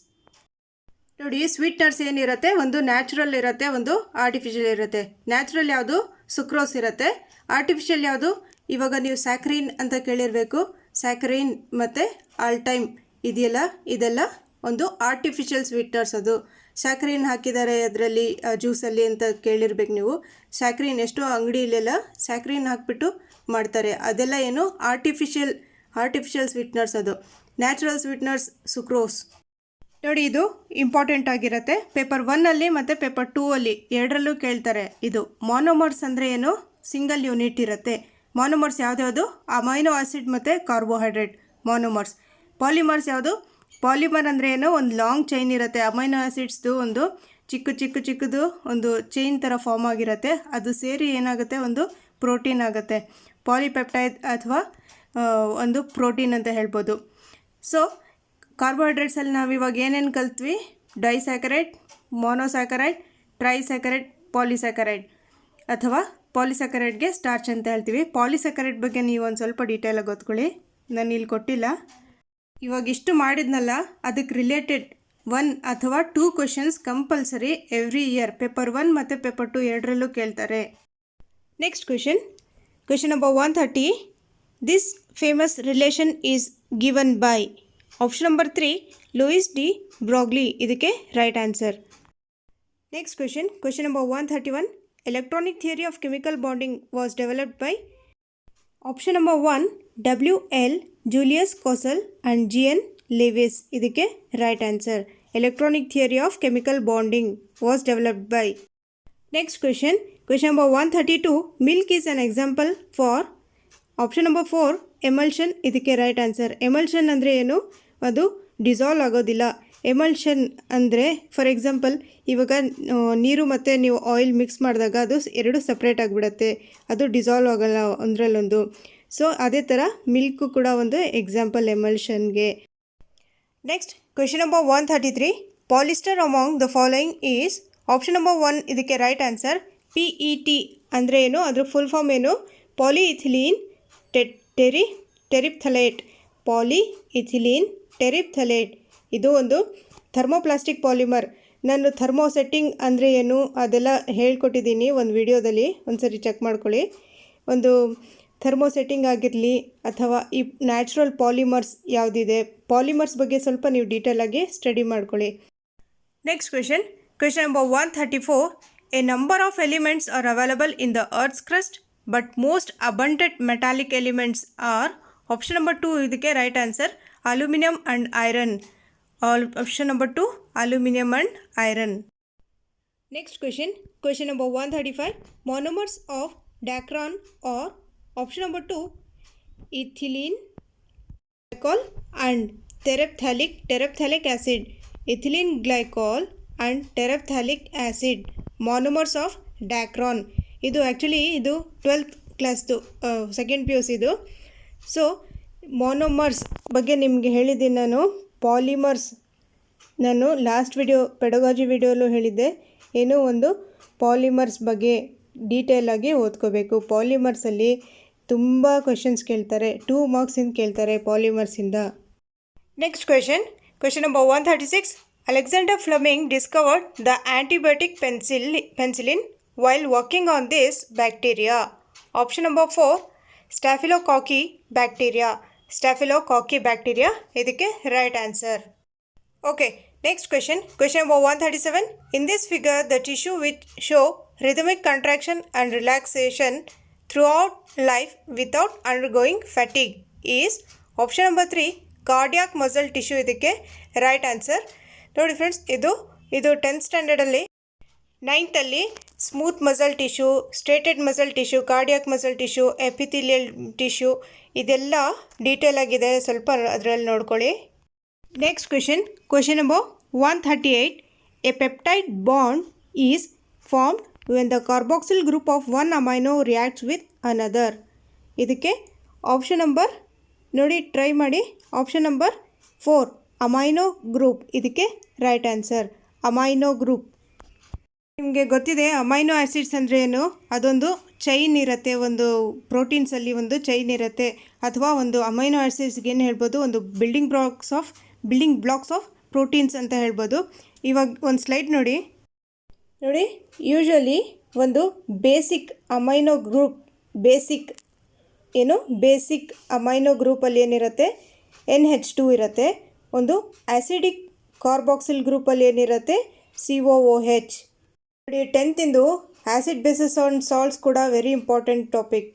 ನೋಡಿ, ಸ್ವೀಟ್ನರ್ಸ್ ಏನಿರುತ್ತೆ? ಒಂದು ನ್ಯಾಚುರಲ್ ಇರುತ್ತೆ, ಒಂದು ಆರ್ಟಿಫಿಷಿಯಲ್ ಇರುತ್ತೆ. ನ್ಯಾಚುರಲ್ ಯಾವುದು? ಸುಕ್ರೋಸ್ ಇರುತ್ತೆ. ಆರ್ಟಿಫಿಷಿಯಲ್ ಯಾವುದು? ಇವಾಗ ನೀವು ಸ್ಯಾಕ್ರೀನ್ ಅಂತ ಕೇಳಿರಬೇಕು. ಸ್ಯಾಕ್ರೀನ್ ಮತ್ತು ಆಲ್ಟೈಮ್ ಇದೆಲ್ಲ ಒಂದು ಆರ್ಟಿಫಿಷಿಯಲ್ ಸ್ವೀಟ್ನರ್ಸ್. ಅದು ಸ್ಯಾಕ್ರೀನ್ ಹಾಕಿದ್ದಾರೆ ಅದರಲ್ಲಿ ಜ್ಯೂಸಲ್ಲಿ ಅಂತ ಕೇಳಿರ್ಬೇಕು ನೀವು. ಸ್ಯಾಕ್ರೀನ್ ಎಷ್ಟೋ ಅಂಗಡಿಯಲ್ಲೆಲ್ಲ ಸ್ಯಾಕ್ರೀನ್ ಹಾಕಿಬಿಟ್ಟು ಮಾಡ್ತಾರೆ. ಅದೆಲ್ಲ ಏನು? Artificial sweeteners. ಅದು ನ್ಯಾಚುರಲ್ ಸ್ವೀಟ್ನರ್ಸ್ ಸುಕ್ರೋಸ್. ನೋಡಿ, ಇದು ಇಂಪಾರ್ಟೆಂಟ್ ಆಗಿರುತ್ತೆ. ಪೇಪರ್ 1 ಮತ್ತು ಪೇಪರ್ 2 ಎರಡರಲ್ಲೂ ಕೇಳ್ತಾರೆ. ಇದು ಮಾನೋಮರ್ಸ್ ಅಂದರೆ ಏನು? ಸಿಂಗಲ್ ಯೂನಿಟ್ ಇರುತ್ತೆ. ಮಾನೋಮರ್ಸ್ ಯಾವ್ದು? ಅಮೈನೋ ಆಸಿಡ್ ಮತ್ತು ಕಾರ್ಬೋಹೈಡ್ರೇಟ್ ಮಾನೋಮರ್ಸ್. ಪಾಲಿಮರ್ಸ್ ಯಾವುದು? ಪಾಲಿಮರ್ ಅಂದರೆ ಏನು? ಒಂದು ಲಾಂಗ್ ಚೈನ್ ಇರುತ್ತೆ. ಅಮೈನೋ ಆಸಿಡ್ಸ್ದು ಒಂದು ಚಿಕ್ಕದು ಒಂದು ಚೈನ್ ಥರ ಫಾರ್ಮ್ ಆಗಿರುತ್ತೆ. ಅದು ಸೇರಿ ಏನಾಗುತ್ತೆ? ಒಂದು ಪ್ರೋಟೀನ್ ಆಗುತ್ತೆ. ಪಾಲಿಪೆಪ್ಟೈಡ್ ಅಥವಾ ಒಂದು ಪ್ರೋಟೀನ್ ಅಂತ ಹೇಳ್ಬೋದು. ಸೊ ಕಾರ್ಬೋಹೈಡ್ರೇಟ್ಸಲ್ಲಿ ನಾವು ಇವಾಗ ಏನೇನು ಕಲ್ತ್ವಿ? ಡೈಸ್ಯಾಕರೈಡ್, ಮೋನೋಸ್ಯಾಕರೈಡ್, ಟ್ರೈಸ್ಯಾಕರೈಡ್, ಪಾಲಿಸ್ಯಾಕರೈಡ್. ಅಥವಾ ಪಾಲಿಸ್ಯಾಕರೈಡ್ಗೆ ಸ್ಟಾರ್ಚ್ ಅಂತ ಹೇಳ್ತೀವಿ. ಪಾಲಿಸ್ಯಾಕರೈಡ್ ಬಗ್ಗೆ ನೀವು ಒಂದು ಸ್ವಲ್ಪ ಡೀಟೇಲಾಗಿ ಓದ್ಕೊಳ್ಳಿ, ನಾನು ಇಲ್ಲಿ ಕೊಟ್ಟಿಲ್ಲ. ಇವಾಗ ಇಷ್ಟು ಮಾಡಿದ್ನಲ್ಲ, ಅದಕ್ಕೆ ರಿಲೇಟೆಡ್ 1 ಅಥವಾ 2 questions compulsory every year paper 1 ಮತ್ತು ಪೇಪರ್ 2 ಎರಡರಲ್ಲೂ ಕೇಳ್ತಾರೆ. Next question number 130. This famous relation is given by. Option number 3 Louis de Broglie. ಇದಕ್ಕೆ right answer. Next question number 131. Electronic theory of chemical bonding was developed by. Option number 1 WL Julius Kossel and GN Lewis. ಇದಕ್ಕೆ right answer. Electronic theory of chemical bonding was developed by. Next question number 132. Milk is an example for. Option number 4 emulsion. ಇದಕ್ಕೆ ರೈಟ್ ಆನ್ಸರ್. ಎಮಲ್ಷನ್ ಅಂದರೆ ಏನು? ಅದು ಡಿಸಾಲ್ವ್ ಆಗೋದಿಲ್ಲ. ಎಮಲ್ಷನ್ ಅಂದರೆ ಫಾರ್ ಎಕ್ಸಾಂಪಲ್ ಇವಾಗ ನೀರು ಮತ್ತು ನೀವು ಆಯಿಲ್ ಮಿಕ್ಸ್ ಮಾಡಿದಾಗ ಅದು ಎರಡು ಸಪ್ರೇಟ್ ಆಗಿಬಿಡುತ್ತೆ, ಅದು ಡಿಸಾಲ್ವ್ ಆಗೋಲ್ಲ ಒಂದರಲ್ಲೊಂದು. ಸೊ ಅದೇ ಥರ ಮಿಲ್ಕು ಕೂಡ ಒಂದು ಎಕ್ಸಾಂಪಲ್ ಎಮಲ್ಷನ್ಗೆ. Next question number 133. Polyester among the following is. Option number 1 ಇದಕ್ಕೆ ರೈಟ್ ಆನ್ಸರ್. PET ಅಂದರೆ ಏನು? ಅದ್ರ ಫುಲ್ ಫಾರ್ಮ್ ಏನು? Polyethylene terephthalate. ಪಾಲಿಇಥಿಲೀನ್ ಟೆರಿಪ್ಥಲೇಟ್ ಇದು ಒಂದು ಥರ್ಮೋಪ್ಲಾಸ್ಟಿಕ್ ಪಾಲಿಮರ್. ನಾನು ಥರ್ಮೋಸೆಟ್ಟಿಂಗ್ ಅಂದರೆ ಏನು ಅದೆಲ್ಲ ಹೇಳ್ಕೊಟ್ಟಿದ್ದೀನಿ ಒಂದು ವಿಡಿಯೋದಲ್ಲಿ, ಒಂದು ಸರಿ ಚೆಕ್ ಮಾಡ್ಕೊಳ್ಳಿ. ಒಂದು ಥರ್ಮೋಸೆಟ್ಟಿಂಗ್ ಆಗಿರಲಿ ಅಥವಾ ಈ ನ್ಯಾಚುರಲ್ ಪಾಲಿಮರ್ಸ್ ಯಾವುದಿದೆ, ಪಾಲಿಮರ್ಸ್ ಬಗ್ಗೆ ಸ್ವಲ್ಪ ನೀವು ಡೀಟೇಲಾಗಿ ಸ್ಟಡಿ ಮಾಡ್ಕೊಳ್ಳಿ. Next question number 134. A number of elements are available in the Earth's crust, but most abundant metallic elements are option number 2 ಇದಕ್ಕೆ right answer aluminium and iron. Option number 2 aluminium and iron. Next question number 135. Monomers of dacron are option number 2 ethylene glycol and terephthalic acid. Ethylene glycol and terephthalic acid monomers of dacron. ಇದು ಆ್ಯಕ್ಚುಲಿ ಇದು 12th ಕ್ಲಾಸ್ದು ಸೆಕೆಂಡ್ PUC ಇದು. ಸೊ ಮೊನೊಮರ್ಸ್ ಬಗ್ಗೆ ನಿಮಗೆ ಹೇಳಿದ್ದೀನಿ ನಾನು. ಪಾಲಿಮರ್ಸ್ ನಾನು ಲಾಸ್ಟ್ ಪೆಡಗಾಜಿ ವಿಡಿಯೋಲ್ಲೂ ಹೇಳಿದ್ದೆ. ಏನೋ ಒಂದು ಪಾಲಿಮರ್ಸ್ ಬಗ್ಗೆ ಡೀಟೇಲಾಗಿ ಓದ್ಕೋಬೇಕು. ಪಾಲಿಮರ್ಸಲ್ಲಿ ತುಂಬ ಕ್ವೆಶನ್ಸ್ ಕೇಳ್ತಾರೆ, 2 ಮಾರ್ಕ್ಸಿಂದ ಕೇಳ್ತಾರೆ ಪಾಲಿಮರ್ಸಿಂದ. Next question number 136. Alexander Fleming discovered the antibiotic penicillin while working on this bacteria. Option number 4 Staphylococcus bacteria ಇದಕ್ಕೆ right answer. Okay, next question number 137. In this figure, the tissue which show rhythmic contraction and relaxation throughout life without undergoing fatigue is option number 3 cardiac muscle tissue ಇದಕ್ಕೆ ರೈಟ್ ಆನ್ಸರ್. ನೋಡಿ ಫ್ರೆಂಡ್ಸ್, ಇದು 10th ಸ್ಟ್ಯಾಂಡರ್ಡಲ್ಲಿ 9th ಅಲ್ಲಿ smooth muscle tissue, striated muscle tissue, cardiac muscle tissue, epithelial tissue ಇದೆಲ್ಲ ಡೀಟೇಲ್ ಆಗಿದೆ, ಸ್ವಲ್ಪ ಅದರಲ್ಲಿ ನೋಡ್ಕೊಳ್ಳಿ. Next question number 138. A peptide bond is formed when the carboxyl group of 1 amino reacts with another. ಇದಕ್ಕೆ ಆಪ್ಷನ್ ನಂಬರ್ ನೋಡಿ, ಟ್ರೈ ಮಾಡಿ. ಆಪ್ಷನ್ ನಂಬರ್ 4 ಅಮೈನೋ ಗ್ರೂಪ್ ಇದಕ್ಕೆ ರೈಟ್ ಆನ್ಸರ್. ಅಮೈನೋ ಗ್ರೂಪ್ ನಿಮಗೆ ಗೊತ್ತಿದೆ. ಅಮೈನೋ ಆ್ಯಸಿಡ್ಸ್ ಅಂದರೆ ಏನು? ಅದೊಂದು ಚೈನ್ ಇರುತ್ತೆ, ಒಂದು ಪ್ರೋಟೀನ್ಸಲ್ಲಿ ಒಂದು ಚೈನ್ ಇರುತ್ತೆ, ಅಥವಾ ಒಂದು ಅಮೈನೋ ಆ್ಯಸಿಡ್ಸ್ಗೆ ಏನು ಹೇಳ್ಬೋದು, ಒಂದು ಬಿಲ್ಡಿಂಗ್ ಬ್ಲಾಕ್ಸ್ ಆಫ್ ಪ್ರೋಟೀನ್ಸ್ ಅಂತ ಹೇಳ್ಬೋದು. ಇವಾಗ ಒಂದು ಸ್ಲೈಡ್ ನೋಡಿ. ಯೂಶ್ವಲಿ ಒಂದು ಬೇಸಿಕ್ ಅಮೈನೋ ಗ್ರೂಪಲ್ಲಿ ಏನಿರುತ್ತೆ, NH2 ಇರುತ್ತೆ. ಒಂದು ಆ್ಯಸಿಡಿಕ್ ಕಾರ್ಬಾಕ್ಸಿಲ್ ಗ್ರೂಪಲ್ಲಿ ಏನಿರುತ್ತೆ, COOH. ನೋಡಿ, 10th acid bases and salts ಕೂಡ very important topic.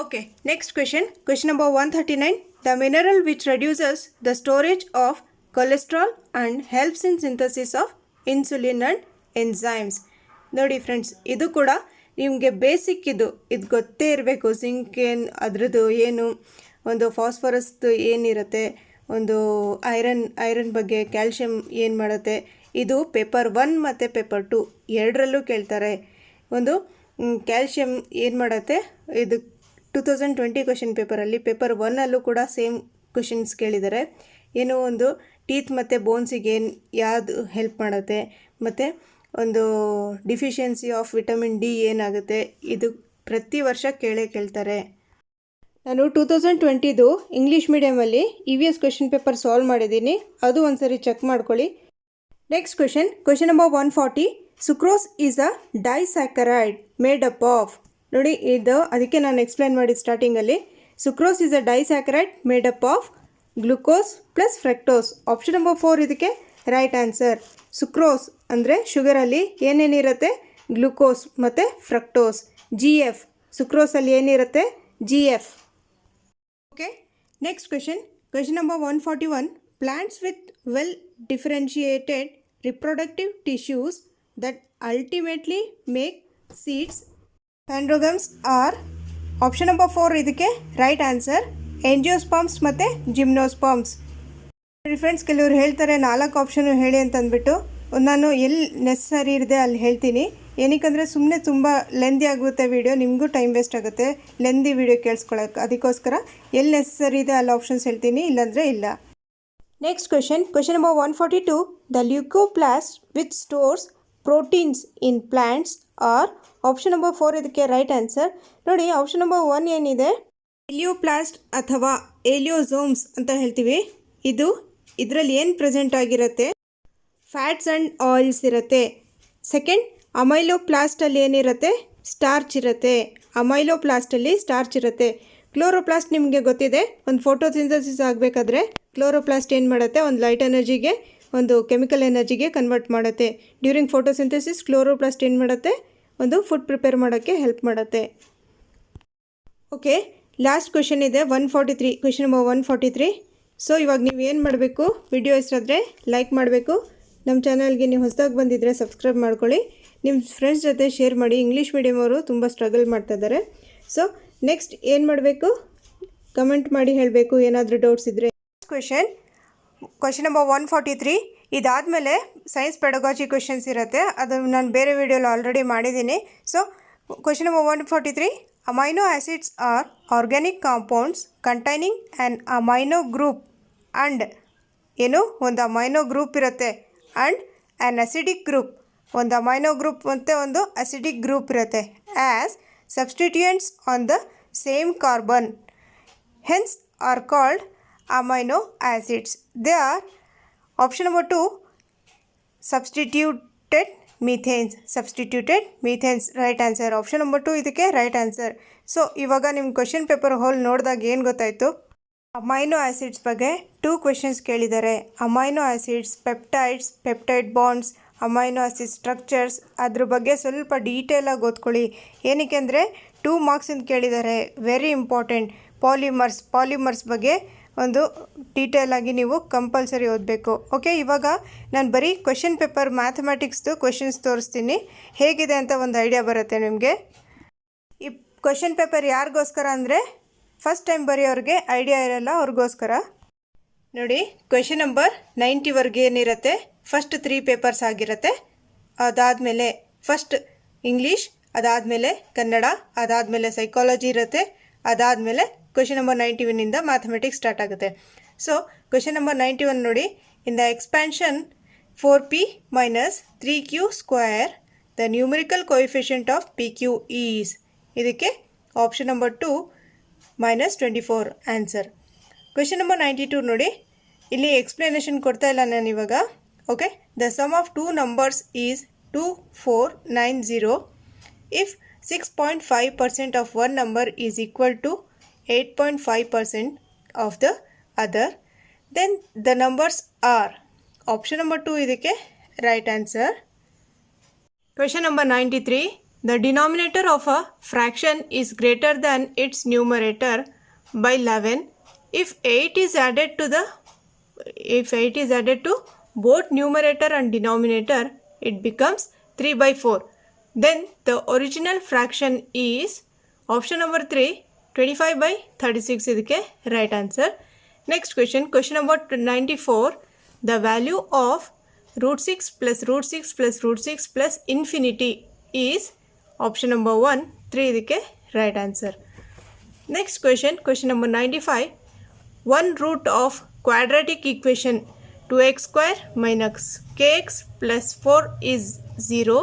Okay, next question number 139. The mineral which reduces the storage of cholesterol and helps in synthesis of insulin and enzymes. ನೋಡಿ ಫ್ರೆಂಡ್ಸ್, ಇದು ಕೂಡ ನಿಮಗೆ ಬೇಸಿಕ್ ಇದು ಗೊತ್ತೇ ಇರಬೇಕು. ಜಿಂಕ್ ಅದರದ್ದು ಏನು, ಒಂದು ಫಾಸ್ಫರಸ್ದು ಏನಿರುತ್ತೆ, ಒಂದು ಐರನ್ ಬಗ್ಗೆ, ಕ್ಯಾಲ್ಶಿಯಂ ಏನು ಮಾಡುತ್ತೆ, ಇದು ಪೇಪರ್ 1 ಮತ್ತು ಪೇಪರ್ 2 ಎರಡರಲ್ಲೂ ಕೇಳ್ತಾರೆ. ಒಂದು ಕ್ಯಾಲ್ಶಿಯಂ ಏನು ಮಾಡುತ್ತೆ, ಇದು 2020 ಕ್ವೆಶನ್ ಪೇಪರಲ್ಲಿ, ಪೇಪರ್ 1ಅಲ್ಲೂ ಕೂಡ ಸೇಮ್ ಕ್ವೆಶನ್ಸ್ ಕೇಳಿದ್ದಾರೆ. ಏನೋ ಒಂದು ಟೀತ್ ಮತ್ತು ಬೋನ್ಸಿಗೆ ಯಾವುದು ಹೆಲ್ಪ್ ಮಾಡುತ್ತೆ, ಮತ್ತು ಒಂದು ಡಿಫಿಷಿಯನ್ಸಿ ಆಫ್ ವಿಟಮಿನ್ ಡಿ ಏನಾಗುತ್ತೆ, ಇದು ಪ್ರತಿ ವರ್ಷ ಕೇಳ್ತಾರೆ. ನಾನು 2020 ಇಂಗ್ಲೀಷ್ ಮೀಡಿಯಮಲ್ಲಿ EVS ಕ್ವೆಶನ್ ಪೇಪರ್ ಸಾಲ್ವ್ ಮಾಡಿದ್ದೀನಿ, ಅದು ಒಂದು ಸರಿ ಚೆಕ್ ಮಾಡ್ಕೊಳ್ಳಿ. Next question number 140. Sucrose is a disaccharide made up of. ನೋಡಿ, ಇದು ಅದಕ್ಕೆ ನಾನು ಎಕ್ಸ್ಪ್ಲೈನ್ ಮಾಡಿದ ಸ್ಟಾರ್ಟಿಂಗಲ್ಲಿ. Sucrose is a disaccharide made up of glucose plus fructose. Option number 4 ಇದಕ್ಕೆ ರೈಟ್ ಆನ್ಸರ್. ಸುಕ್ರೋಸ್ ಅಂದರೆ ಶುಗರಲ್ಲಿ ಏನೇನಿರುತ್ತೆ, ಗ್ಲುಕೋಸ್ ಮತ್ತು ಫ್ರಕ್ಟೋಸ್. GF ಸುಕ್ರೋಸಲ್ಲಿ ಏನಿರುತ್ತೆ, GF. Okay, next question number 141. Plants with well differentiated reproductive tissues that ultimately make seeds androgams are. Option number 4 ಇದಕ್ಕೆ ರೈಟ್ ಆನ್ಸರ್. ಎಂಜಿಯೋಸ್ಪರ್ಮ್ಸ್ ಮತ್ತು ಜಿಮ್ನೋಸ್ಪರ್ಮ್ಸ್. ಫ್ರೆಂಡ್ಸ್, ಕೆಲವರು ಹೇಳ್ತಾರೆ 4 ಆಪ್ಷನು ಹೇಳಿ ಅಂತಂದ್ಬಿಟ್ಟು. ನಾನು ಎಲ್ಲಿ ನೆಸಸರಿ ಇದೆ ಅಲ್ಲಿ ಹೇಳ್ತೀನಿ. ಏನಕ್ಕಂದರೆ ಸುಮ್ಮನೆ ತುಂಬ ಲೆಂದಿ ಆಗುತ್ತೆ ವಿಡಿಯೋ, ನಿಮಗೂ ಟೈಮ್ ವೇಸ್ಟ್ ಆಗುತ್ತೆ ಲೆಂದಿ ವಿಡಿಯೋ ಕೇಳಿಸ್ಕೊಳ್ಳೋಕೆ. ಅದಕ್ಕೋಸ್ಕರ ಎಲ್ಲಿ ನೆಸಸರಿ ಇದೆ ಅಲ್ಲಿ ಆಪ್ಷನ್ಸ್ ಹೇಳ್ತೀನಿ, ಇಲ್ಲಾಂದರೆ ಇಲ್ಲ. Next question number 142. The leucoplast which stores proteins in plants are. Option number 4 ಇದಕ್ಕೆ ರೈಟ್ ಆನ್ಸರ್. ನೋಡಿ, ಆಪ್ಷನ್ ನಂಬರ್ 1 ಏನಿದೆ, ಎಲಿಯೋಪ್ಲಾಸ್ಟ್ ಅಥವಾ ಎಲಿಯೋಸೋಮ್ಸ್ ಅಂತ ಹೇಳ್ತೀವಿ. ಇದರಲ್ಲಿ ಏನು ಪ್ರೆಸೆಂಟ್ ಆಗಿರುತ್ತೆ, ಫ್ಯಾಟ್ಸ್ ಆ್ಯಂಡ್ ಆಯಿಲ್ಸ್ ಇರುತ್ತೆ. ಸೆಕೆಂಡ್, ಅಮೈಲೋಪ್ಲಾಸ್ಟಲ್ಲಿ ಏನಿರುತ್ತೆ, ಸ್ಟಾರ್ಚ್ ಇರುತ್ತೆ. ಅಮೈಲೋಪ್ಲಾಸ್ಟಲ್ಲಿ ಸ್ಟಾರ್ಚ್ ಇರುತ್ತೆ. ಕ್ಲೋರೋಪ್ಲಾಸ್ಟ್ ನಿಮಗೆ ಗೊತ್ತಿದೆ, ಒಂದು ಫೋಟೋಸಿಂಥಸಿಸ್ ಆಗಬೇಕಾದ್ರೆ ಕ್ಲೋರೋಪ್ಲಾಸ್ಟ್ ಏನು ಮಾಡುತ್ತೆ, ಒಂದು ಲೈಟ್ ಎನರ್ಜಿಗೆ ಒಂದು ಕೆಮಿಕಲ್ ಎನರ್ಜಿಗೆ ಕನ್ವರ್ಟ್ ಮಾಡುತ್ತೆ. ಡ್ಯೂರಿಂಗ್ ಫೋಟೋಸಿಂಥಸಿಸ್ ಕ್ಲೋರೋಪ್ಲಾಸ್ಟ್ ಏನು ಮಾಡುತ್ತೆ, ಒಂದು ಫುಡ್ ಪ್ರಿಪೇರ್ ಮಾಡೋಕ್ಕೆ ಹೆಲ್ಪ್ ಮಾಡುತ್ತೆ. ಓಕೆ, ಲಾಸ್ಟ್ ಕ್ವೆಶನ್ ಇದೆ 143, ಕ್ವೆಶನ್ ನಂಬರ್ 143. ಸೊ ಇವಾಗ ನೀವು ಏನು ಮಾಡಬೇಕು, ವಿಡಿಯೋ ಇಷ್ಟಾದರೆ ಲೈಕ್ ಮಾಡಬೇಕು, ನಮ್ಮ ಚಾನಲ್ಗೆ ನೀವು ಹೊಸದಾಗಿ ಬಂದಿದ್ದರೆ ಸಬ್ಸ್ಕ್ರೈಬ್ ಮಾಡ್ಕೊಳ್ಳಿ, ನಿಮ್ಮ ಫ್ರೆಂಡ್ಸ್ ಜೊತೆ ಶೇರ್ ಮಾಡಿ. ಇಂಗ್ಲೀಷ್ ಮೀಡಿಯಮ್ ಅವರು ತುಂಬ ಸ್ಟ್ರಗಲ್ ಮಾಡ್ತಾಯಿದ್ದಾರೆ. ಸೊ ನೆಕ್ಸ್ಟ್ ಏನು ಮಾಡಬೇಕು, ಕಮೆಂಟ್ ಮಾಡಿ ಹೇಳಬೇಕು ಏನಾದರೂ ಡೌಟ್ಸ್ ಇದ್ದರೆ. Question number 143. ಇದಾದಮೇಲೆ ಸೈನ್ಸ್ ಪೆಡಗಾಜಿ ಕ್ವೆಶನ್ಸ್ ಇರುತ್ತೆ, ಅದು ನಾನು ಬೇರೆ ವಿಡಿಯೋಲಿ ಆಲ್ರೆಡಿ ಮಾಡಿದ್ದೀನಿ. So question number 143. Amino acids are organic compounds containing an amino group and ಏನು, ಒಂದು ಅಮೈನೋ ಗ್ರೂಪ್ ಇರುತ್ತೆ, ಆ್ಯಂಡ್ ಆ್ಯನ್ ಅಸಿಡಿಕ್ ಗ್ರೂಪ್, ಒಂದು ಅಮೈನೋ ಗ್ರೂಪ್ ಮತ್ತು ಒಂದು ಅಸಿಡಿಕ್ ಗ್ರೂಪ್ ಇರುತ್ತೆ, as substituents on the same carbon, hence are called amino acids. They are option number 2 substituted methanes right answer. Option number 2 ಇದಕ್ಕೆ ರೈಟ್ ಆನ್ಸರ್. ಸೊ ಇವಾಗ ನಿಮ್ಮ ಕ್ವೆಶನ್ ಪೇಪರ್ ಹೋಲ್ ನೋಡಿದಾಗ ಏನು ಗೊತ್ತಾಯಿತು, ಅಮೈನೋ ಆ್ಯಸಿಡ್ಸ್ ಬಗ್ಗೆ 2 ಕ್ವೆಶನ್ಸ್ ಕೇಳಿದ್ದಾರೆ. Amino acids, peptides, peptide bonds, amino acid structures, ಅದ್ರ ಬಗ್ಗೆ ಸ್ವಲ್ಪ ಡೀಟೇಲಾಗಿ ಓದ್ಕೊಳ್ಳಿ. ಏನಕ್ಕೆ ಅಂದರೆ 2 ಮಾರ್ಕ್ಸಿಂದ ಕೇಳಿದ್ದಾರೆ, ವೆರಿ ಇಂಪಾರ್ಟೆಂಟ್. ಪಾಲಿಮರ್ಸ್ ಬಗ್ಗೆ ಒಂದು ಡೀಟೇಲಾಗಿ ನೀವು ಕಂಪಲ್ಸರಿ ಓದಬೇಕು. ಓಕೆ, ಇವಾಗ ನಾನು ಬರೀ ಕ್ವೆಶನ್ ಪೇಪರ್ ಮ್ಯಾಥಮೆಟಿಕ್ಸ್ದು ಕ್ವೆಶನ್ಸ್ ತೋರಿಸ್ತೀನಿ, ಹೇಗಿದೆ ಅಂತ ಒಂದು ಐಡಿಯಾ ಬರುತ್ತೆ ನಿಮಗೆ. ಈ ಕ್ವೆಶನ್ ಪೇಪರ್ ಯಾರಿಗೋಸ್ಕರ ಅಂದರೆ ಫಸ್ಟ್ ಟೈಮ್ ಬರೆಯೋರಿಗೆ ಐಡಿಯಾ ಇರಲ್ಲ, ಅವ್ರಿಗೋಸ್ಕರ. ನೋಡಿ, ಕ್ವೆಶನ್ ನಂಬರ್ 90ವರೆಗೆ ಏನಿರುತ್ತೆ, ಫಸ್ಟ್ 3 ಪೇಪರ್ಸ್ ಆಗಿರುತ್ತೆ. ಅದಾದಮೇಲೆ ಫಸ್ಟ್ ಇಂಗ್ಲೀಷ್, ಅದಾದಮೇಲೆ ಕನ್ನಡ, ಅದಾದಮೇಲೆ ಸೈಕಾಲಜಿ ಇರುತ್ತೆ, ಅದಾದಮೇಲೆ ಕ್ವೆಶನ್ ನಂಬರ್ 91ಇಂದ ಮ್ಯಾಥಮೆಟಿಕ್ಸ್ ಸ್ಟಾರ್ಟ್ ಆಗುತ್ತೆ. ಸೊ ಕ್ವೆಶನ್ ನಂಬರ್ 91 ನೋಡಿ, in the expansion 4p minus 3q square the numerical coefficient of pq is, ಇದಕ್ಕೆ option number 2 -24 answer. Question number 92 ನೋಡಿ, ಇಲ್ಲಿ ಎಕ್ಸ್ಪ್ಲನೇಷನ್ ಕೊಡ್ತಾ ಇಲ್ಲ ನಾನು ಇವಾಗ. Okay, the sum of 2 numbers is 2490 if 6.5% of one number is equal to 8.5% of the other, then the numbers are. Option number 2 ಇದಕ್ಕೆ right answer. Question number 93. The denominator of a fraction is greater than its numerator by 11 if 8 is added to both numerator and denominator, it becomes 3/4. Then the original fraction is option number 3 25/36 ಇದಕ್ಕೆ right answer. Next question number 94. The value of √6 plus √6 plus √6 plus infinity is option number 1 3 ಇದಕ್ಕೆ right answer. Next question number 95. One root of quadratic equation 2x square minus kx plus 4 is 0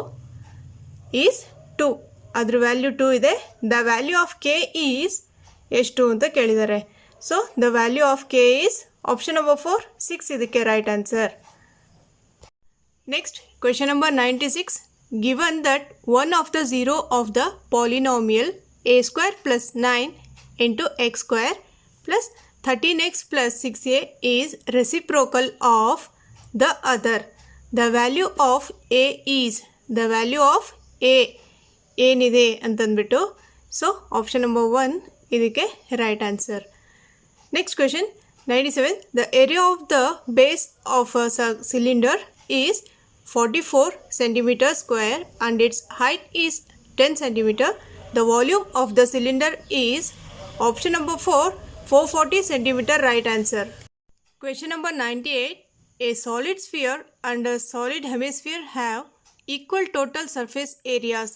is 2. ಅದರ ವ್ಯಾಲ್ಯೂ 2 ಇದೆ. The value of K is ಎಷ್ಟು ಅಂತ ಕೇಳಿದ್ದಾರೆ. So the value of K is option number 4 6 ಇದಕ್ಕೆ right answer. Next question number 96. Given that one of the zero of the polynomial a square plus 9 into x square plus 13x plus 6a is reciprocal of the other. The value of a is, the value of a ಏನಿದೆ ಅಂತಂದ್ಬಿಟ್ಟು. ಸೊ ಆಪ್ಷನ್ ನಂಬರ್ 1 ಇದಕ್ಕೆ right answer. Next question 97. The area of the base of a cylinder is 44 centimeters square and its height is 10 centimeter. The volume of the cylinder is option number 4 440 centimeter right answer. Question number 98. A solid sphere and a solid hemisphere have equal total surface areas.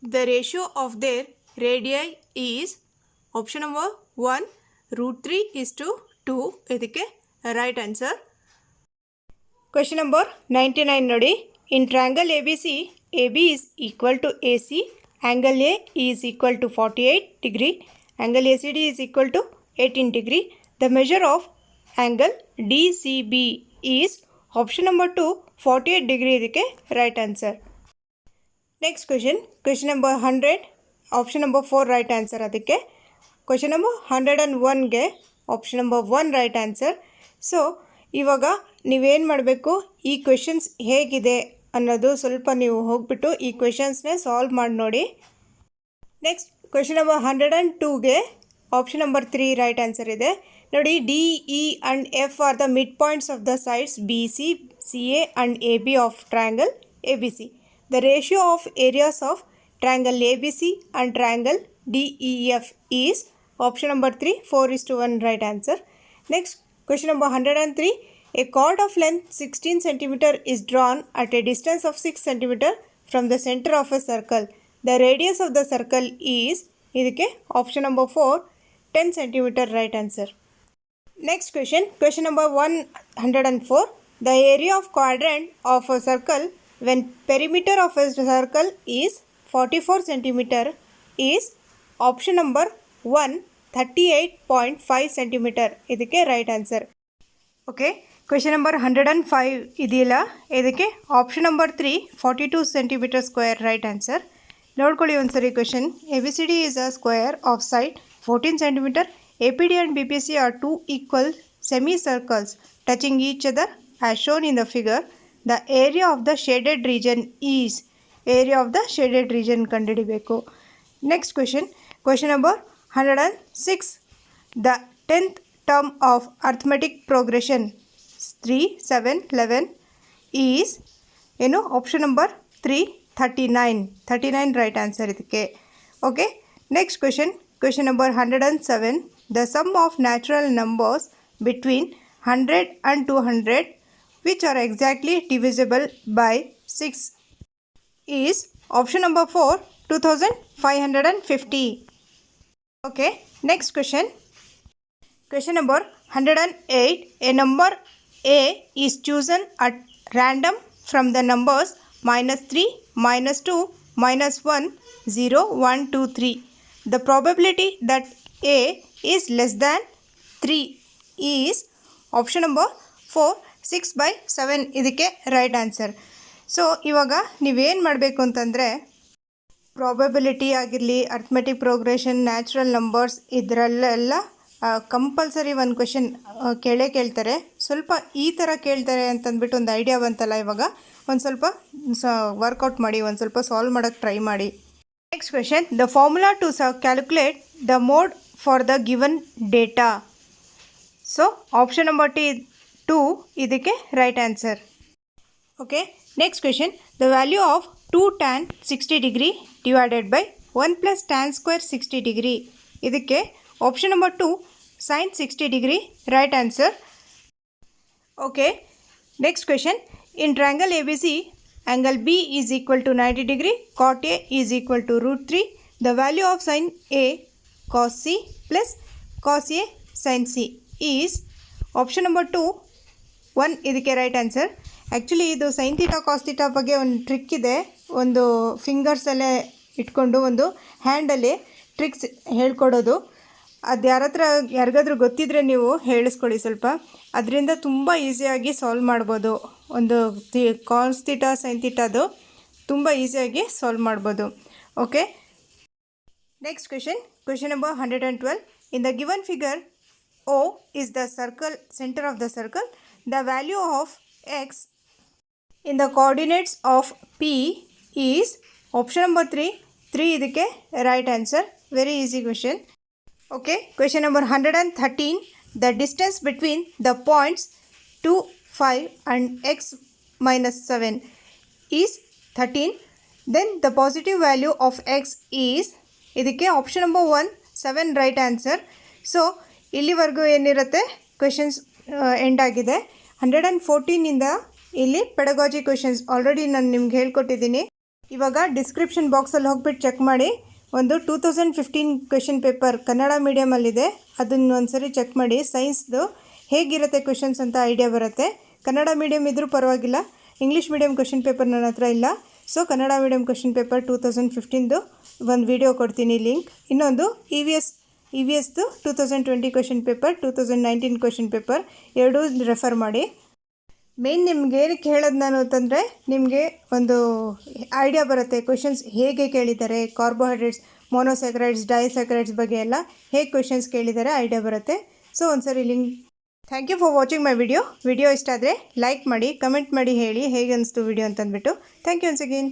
The ratio of their radii is option number 1 √3:2 ಇದಕ್ಕೆ right answer. Question number 99 ನೋಡಿ. In triangle ABC, AB is equal to AC, angle A is equal to 48 degree, angle ACD is equal to 18 degree. The measure of angle DCB is option number 2 48 degree ಇದಕ್ಕೆ right answer. Next question number 100. Option number 4 right answer. ಅದಕ್ಕೆ ಕ್ವೆಶನ್ ನಂಬರ್ 101ಗೆ option number 1 right answer. So ಇವಾಗ ನೀವೇನು ಮಾಡಬೇಕು, ಈ ಕ್ವೆಶನ್ಸ್ ಹೇಗಿದೆ ಅನ್ನೋದು ಸ್ವಲ್ಪ ನೀವು ಹೋಗ್ಬಿಟ್ಟು ಈ ಕ್ವೆಶನ್ಸ್ನೇ ಸಾಲ್ವ್ ಮಾಡಿ ನೋಡಿ. ನೆಕ್ಸ್ಟ್ ಕ್ವೆಶನ್ ನಂಬರ್ 102ಗೆ ಆಪ್ಷನ್ ನಂಬರ್ 3 ರೈಟ್ ಆನ್ಸರ್ ಇದೆ. ನೋಡಿ, D, E and F are the mid points of the sides B C, C A and A B of triangle A B C. The ratio of areas of triangle ABC and triangle DEF is option number 3 4:1 right answer. Next question number 103. A chord of length 16 cm is drawn at a distance of 6 cm from the center of a circle. The radius of the circle is ಇದಕ್ಕೆ option number 4 10 cm right answer. Next question number 104. The area of quadrant of a circle when perimeter of a circle is 44 cm is option number 1 38.5 cm ಇದಕ್ಕೆ right answer. Okay, question number 105 ಇದೆಯಲ್ಲ, ಇದಕ್ಕೆ option number 3 42 cm square right answer. ನೋಡ್ಕೊಳ್ಳಿ ಒಂದ್ಸರಿ question. A B C D is a square of side 14 cm. A P D and B P C are two equal semi circles touching each other as shown in the figure. The area of the shaded region is area of the shaded region ಕಂಡುಹಿಡಿಬೇಕು. Next question number 106. The 10th term of arithmetic progression 3, 7, 11 is ಏನು? ಆಪ್ಷನ್ ನಂಬರ್ 3 39 ರೈಟ್ ಆನ್ಸರ್ ಇದಕ್ಕೆ. Okay, next question number 107. The sum of natural numbers between 100 and 200 which are exactly divisible by 6 is option number 4 2550. Okay, next question number 108. A number A is chosen at random from the numbers -3, -2, -1, 0, 1, 2, 3. The probability that A is less than 3 is option number 4 6/7 ಇದಕ್ಕೆ ರೈಟ್ ಆನ್ಸರ್. ಸೊ ಇವಾಗ ನೀವೇನು ಮಾಡಬೇಕು ಅಂತಂದರೆ, ಪ್ರಾಬಬಿಲಿಟಿ ಆಗಿರಲಿ, ಅರ್ಥಮೆಟಿಕ್ ಪ್ರೋಗ್ರೆಷನ್, ನ್ಯಾಚುರಲ್ ನಂಬರ್ಸ್, ಇದರಲ್ಲೆಲ್ಲ ಕಂಪಲ್ಸರಿ ಒಂದು ಕ್ವೆಶನ್ ಕೇಳ್ತಾರೆ. ಸ್ವಲ್ಪ ಈ ಥರ ಕೇಳ್ತಾರೆ ಅಂತಂದ್ಬಿಟ್ಟು ಒಂದು ಐಡಿಯಾ ಬಂತಲ್ಲ, ಇವಾಗ ಒಂದು ಸ್ವಲ್ಪ ವರ್ಕೌಟ್ ಮಾಡಿ, ಒಂದು ಸ್ವಲ್ಪ ಸಾಲ್ವ್ ಮಾಡೋಕ್ಕೆ ಟ್ರೈ ಮಾಡಿ. Next question. The formula to calculate the mode for the given data. So option number 2 ಇದಕ್ಕೆ right answer. Okay, next question. The value of 2 tan 60 degree divided by 1 + tan square 60 degree ಇದಕ್ಕೆ option number 2 sin 60 degree right answer. Okay, next question. In triangle A B C angle B is equal to 90 degree, cot A is equal to √3. The value of sin A cos C plus cos A sin C is option number 2 1 ಇದಕ್ಕೆ ರೈಟ್ ಆನ್ಸರ್. ಆ್ಯಕ್ಚುಲಿ ಇದು ಸೈನ್ ಥೀಟಾ ಕಾಸ್ ಥೀಟಾ ಬಗ್ಗೆ ಒಂದು ಟ್ರಿಕ್ ಇದೆ. ಒಂದು ಫಿಂಗರ್ಸಲ್ಲೇ ಇಟ್ಕೊಂಡು ಒಂದು ಹ್ಯಾಂಡಲ್ಲಿ ಟ್ರಿಕ್ಸ್ ಹೇಳ್ಕೊಡೋದು. ಅದು ಯಾರಿಗಾದ್ರೂ ಗೊತ್ತಿದ್ದರೆ ನೀವು ಹೇಳಿಸ್ಕೊಡಿ ಸ್ವಲ್ಪ. ಅದರಿಂದ ತುಂಬ ಈಸಿಯಾಗಿ ಸಾಲ್ವ್ ಮಾಡ್ಬೋದು. ಒಂದು ಕಾಸ್ ಥೀಟಾ ಸೈನ್ ಥೀಟಾದು ತುಂಬ ಈಸಿಯಾಗಿ ಸಾಲ್ವ್ ಮಾಡ್ಬೋದು. Okay, next question number 112. In the given figure O is the center of the circle. The value of x in the coordinates of P is option number 3 ಇದಕ್ಕೆ right answer. Very easy question. Okay, question number 113. The distance between the points 2, 5 and x - 7 is 13. Then the positive value of x is ಇದಕ್ಕೆ option number 1 7 right answer. So ಇಲ್ಲಿವರೆಗೂ ಏನಿರುತ್ತೆ ಕ್ವೆಶನ್ಸ್ ಎಂಡ್ ಆಗಿದೆ. 114ಇಂದ ಇಲ್ಲಿ ಪೆಡಗಾಜಿ ಕ್ವೆಶನ್ಸ್ ಆಲ್ರೆಡಿ ನಾನು ನಿಮ್ಗೆ ಹೇಳ್ಕೊಟ್ಟಿದ್ದೀನಿ. ಇವಾಗ ಡಿಸ್ಕ್ರಿಪ್ಷನ್ ಬಾಕ್ಸಲ್ಲಿ ಹೋಗ್ಬಿಟ್ಟು ಚೆಕ್ ಮಾಡಿ. ಒಂದು 2015 ಕ್ವೆಶನ್ ಪೇಪರ್ ಕನ್ನಡ ಮೀಡಿಯಮಲ್ಲಿದೆ, ಅದನ್ನು ಒಂದು ಸರಿ ಚೆಕ್ ಮಾಡಿ. ಸೈನ್ಸ್ದು ಹೇಗಿರುತ್ತೆ ಕ್ವೆಶನ್ಸ್ ಅಂತ ಐಡಿಯಾ ಬರುತ್ತೆ. ಕನ್ನಡ ಮೀಡಿಯಮ್ ಇದ್ದರೂ ಪರವಾಗಿಲ್ಲ, ಇಂಗ್ಲೀಷ್ ಮೀಡಿಯಮ್ ಕ್ವೆಶನ್ ಪೇಪರ್ ನನ್ನ ಹತ್ರ ಇಲ್ಲ. ಸೊ ಕನ್ನಡ ಮೀಡಿಯಮ್ ಕ್ವೆಶನ್ ಪೇಪರ್ 2015ದು ಒಂದು ವಿಡಿಯೋ ಕೊಡ್ತೀನಿ ಲಿಂಕ್. ಇನ್ನೊಂದು ಇ ವಿ ಎಸ್ದು 2020 ಕ್ವೆಶನ್ ಪೇಪರ್, 2019 ಕ್ವೆಶನ್ ಪೇಪರ್ ಎರಡೂ ರೆಫರ್ ಮಾಡಿ. ಮೇನ್ ನಿಮ್ಗೆ ಏನಕ್ಕೆ ಹೇಳೋದು ನಾನು ಅಂತಂದರೆ, ನಿಮಗೆ ಒಂದು ಐಡಿಯಾ ಬರುತ್ತೆ ಕ್ವೆಶನ್ಸ್ ಹೇಗೆ ಕೇಳಿದ್ದಾರೆ, ಕಾರ್ಬೋಹೈಡ್ರೇಟ್ಸ್ ಮೊನೊಸ್ಯಾಕರೈಡ್ಸ್ ಡೈಸ್ಯಾಕರೈಡ್ಸ್ ಬಗ್ಗೆ ಎಲ್ಲ ಹೇಗೆ ಕ್ವೆಶನ್ಸ್ ಕೇಳಿದ್ದಾರೆ ಐಡಿಯಾ ಬರುತ್ತೆ. ಸೊ ಒಂದ್ಸರಿ link. Thank you for watching my video ಇಷ್ಟ ಆದರೆ ಲೈಕ್ ಮಾಡಿ, ಕಮೆಂಟ್ ಮಾಡಿ ಹೇಳಿ ಹೇಗೆ ಅನಿಸ್ತು ವಿಡಿಯೋ ಅಂತಂದ್ಬಿಟ್ಟು. Thank you once again.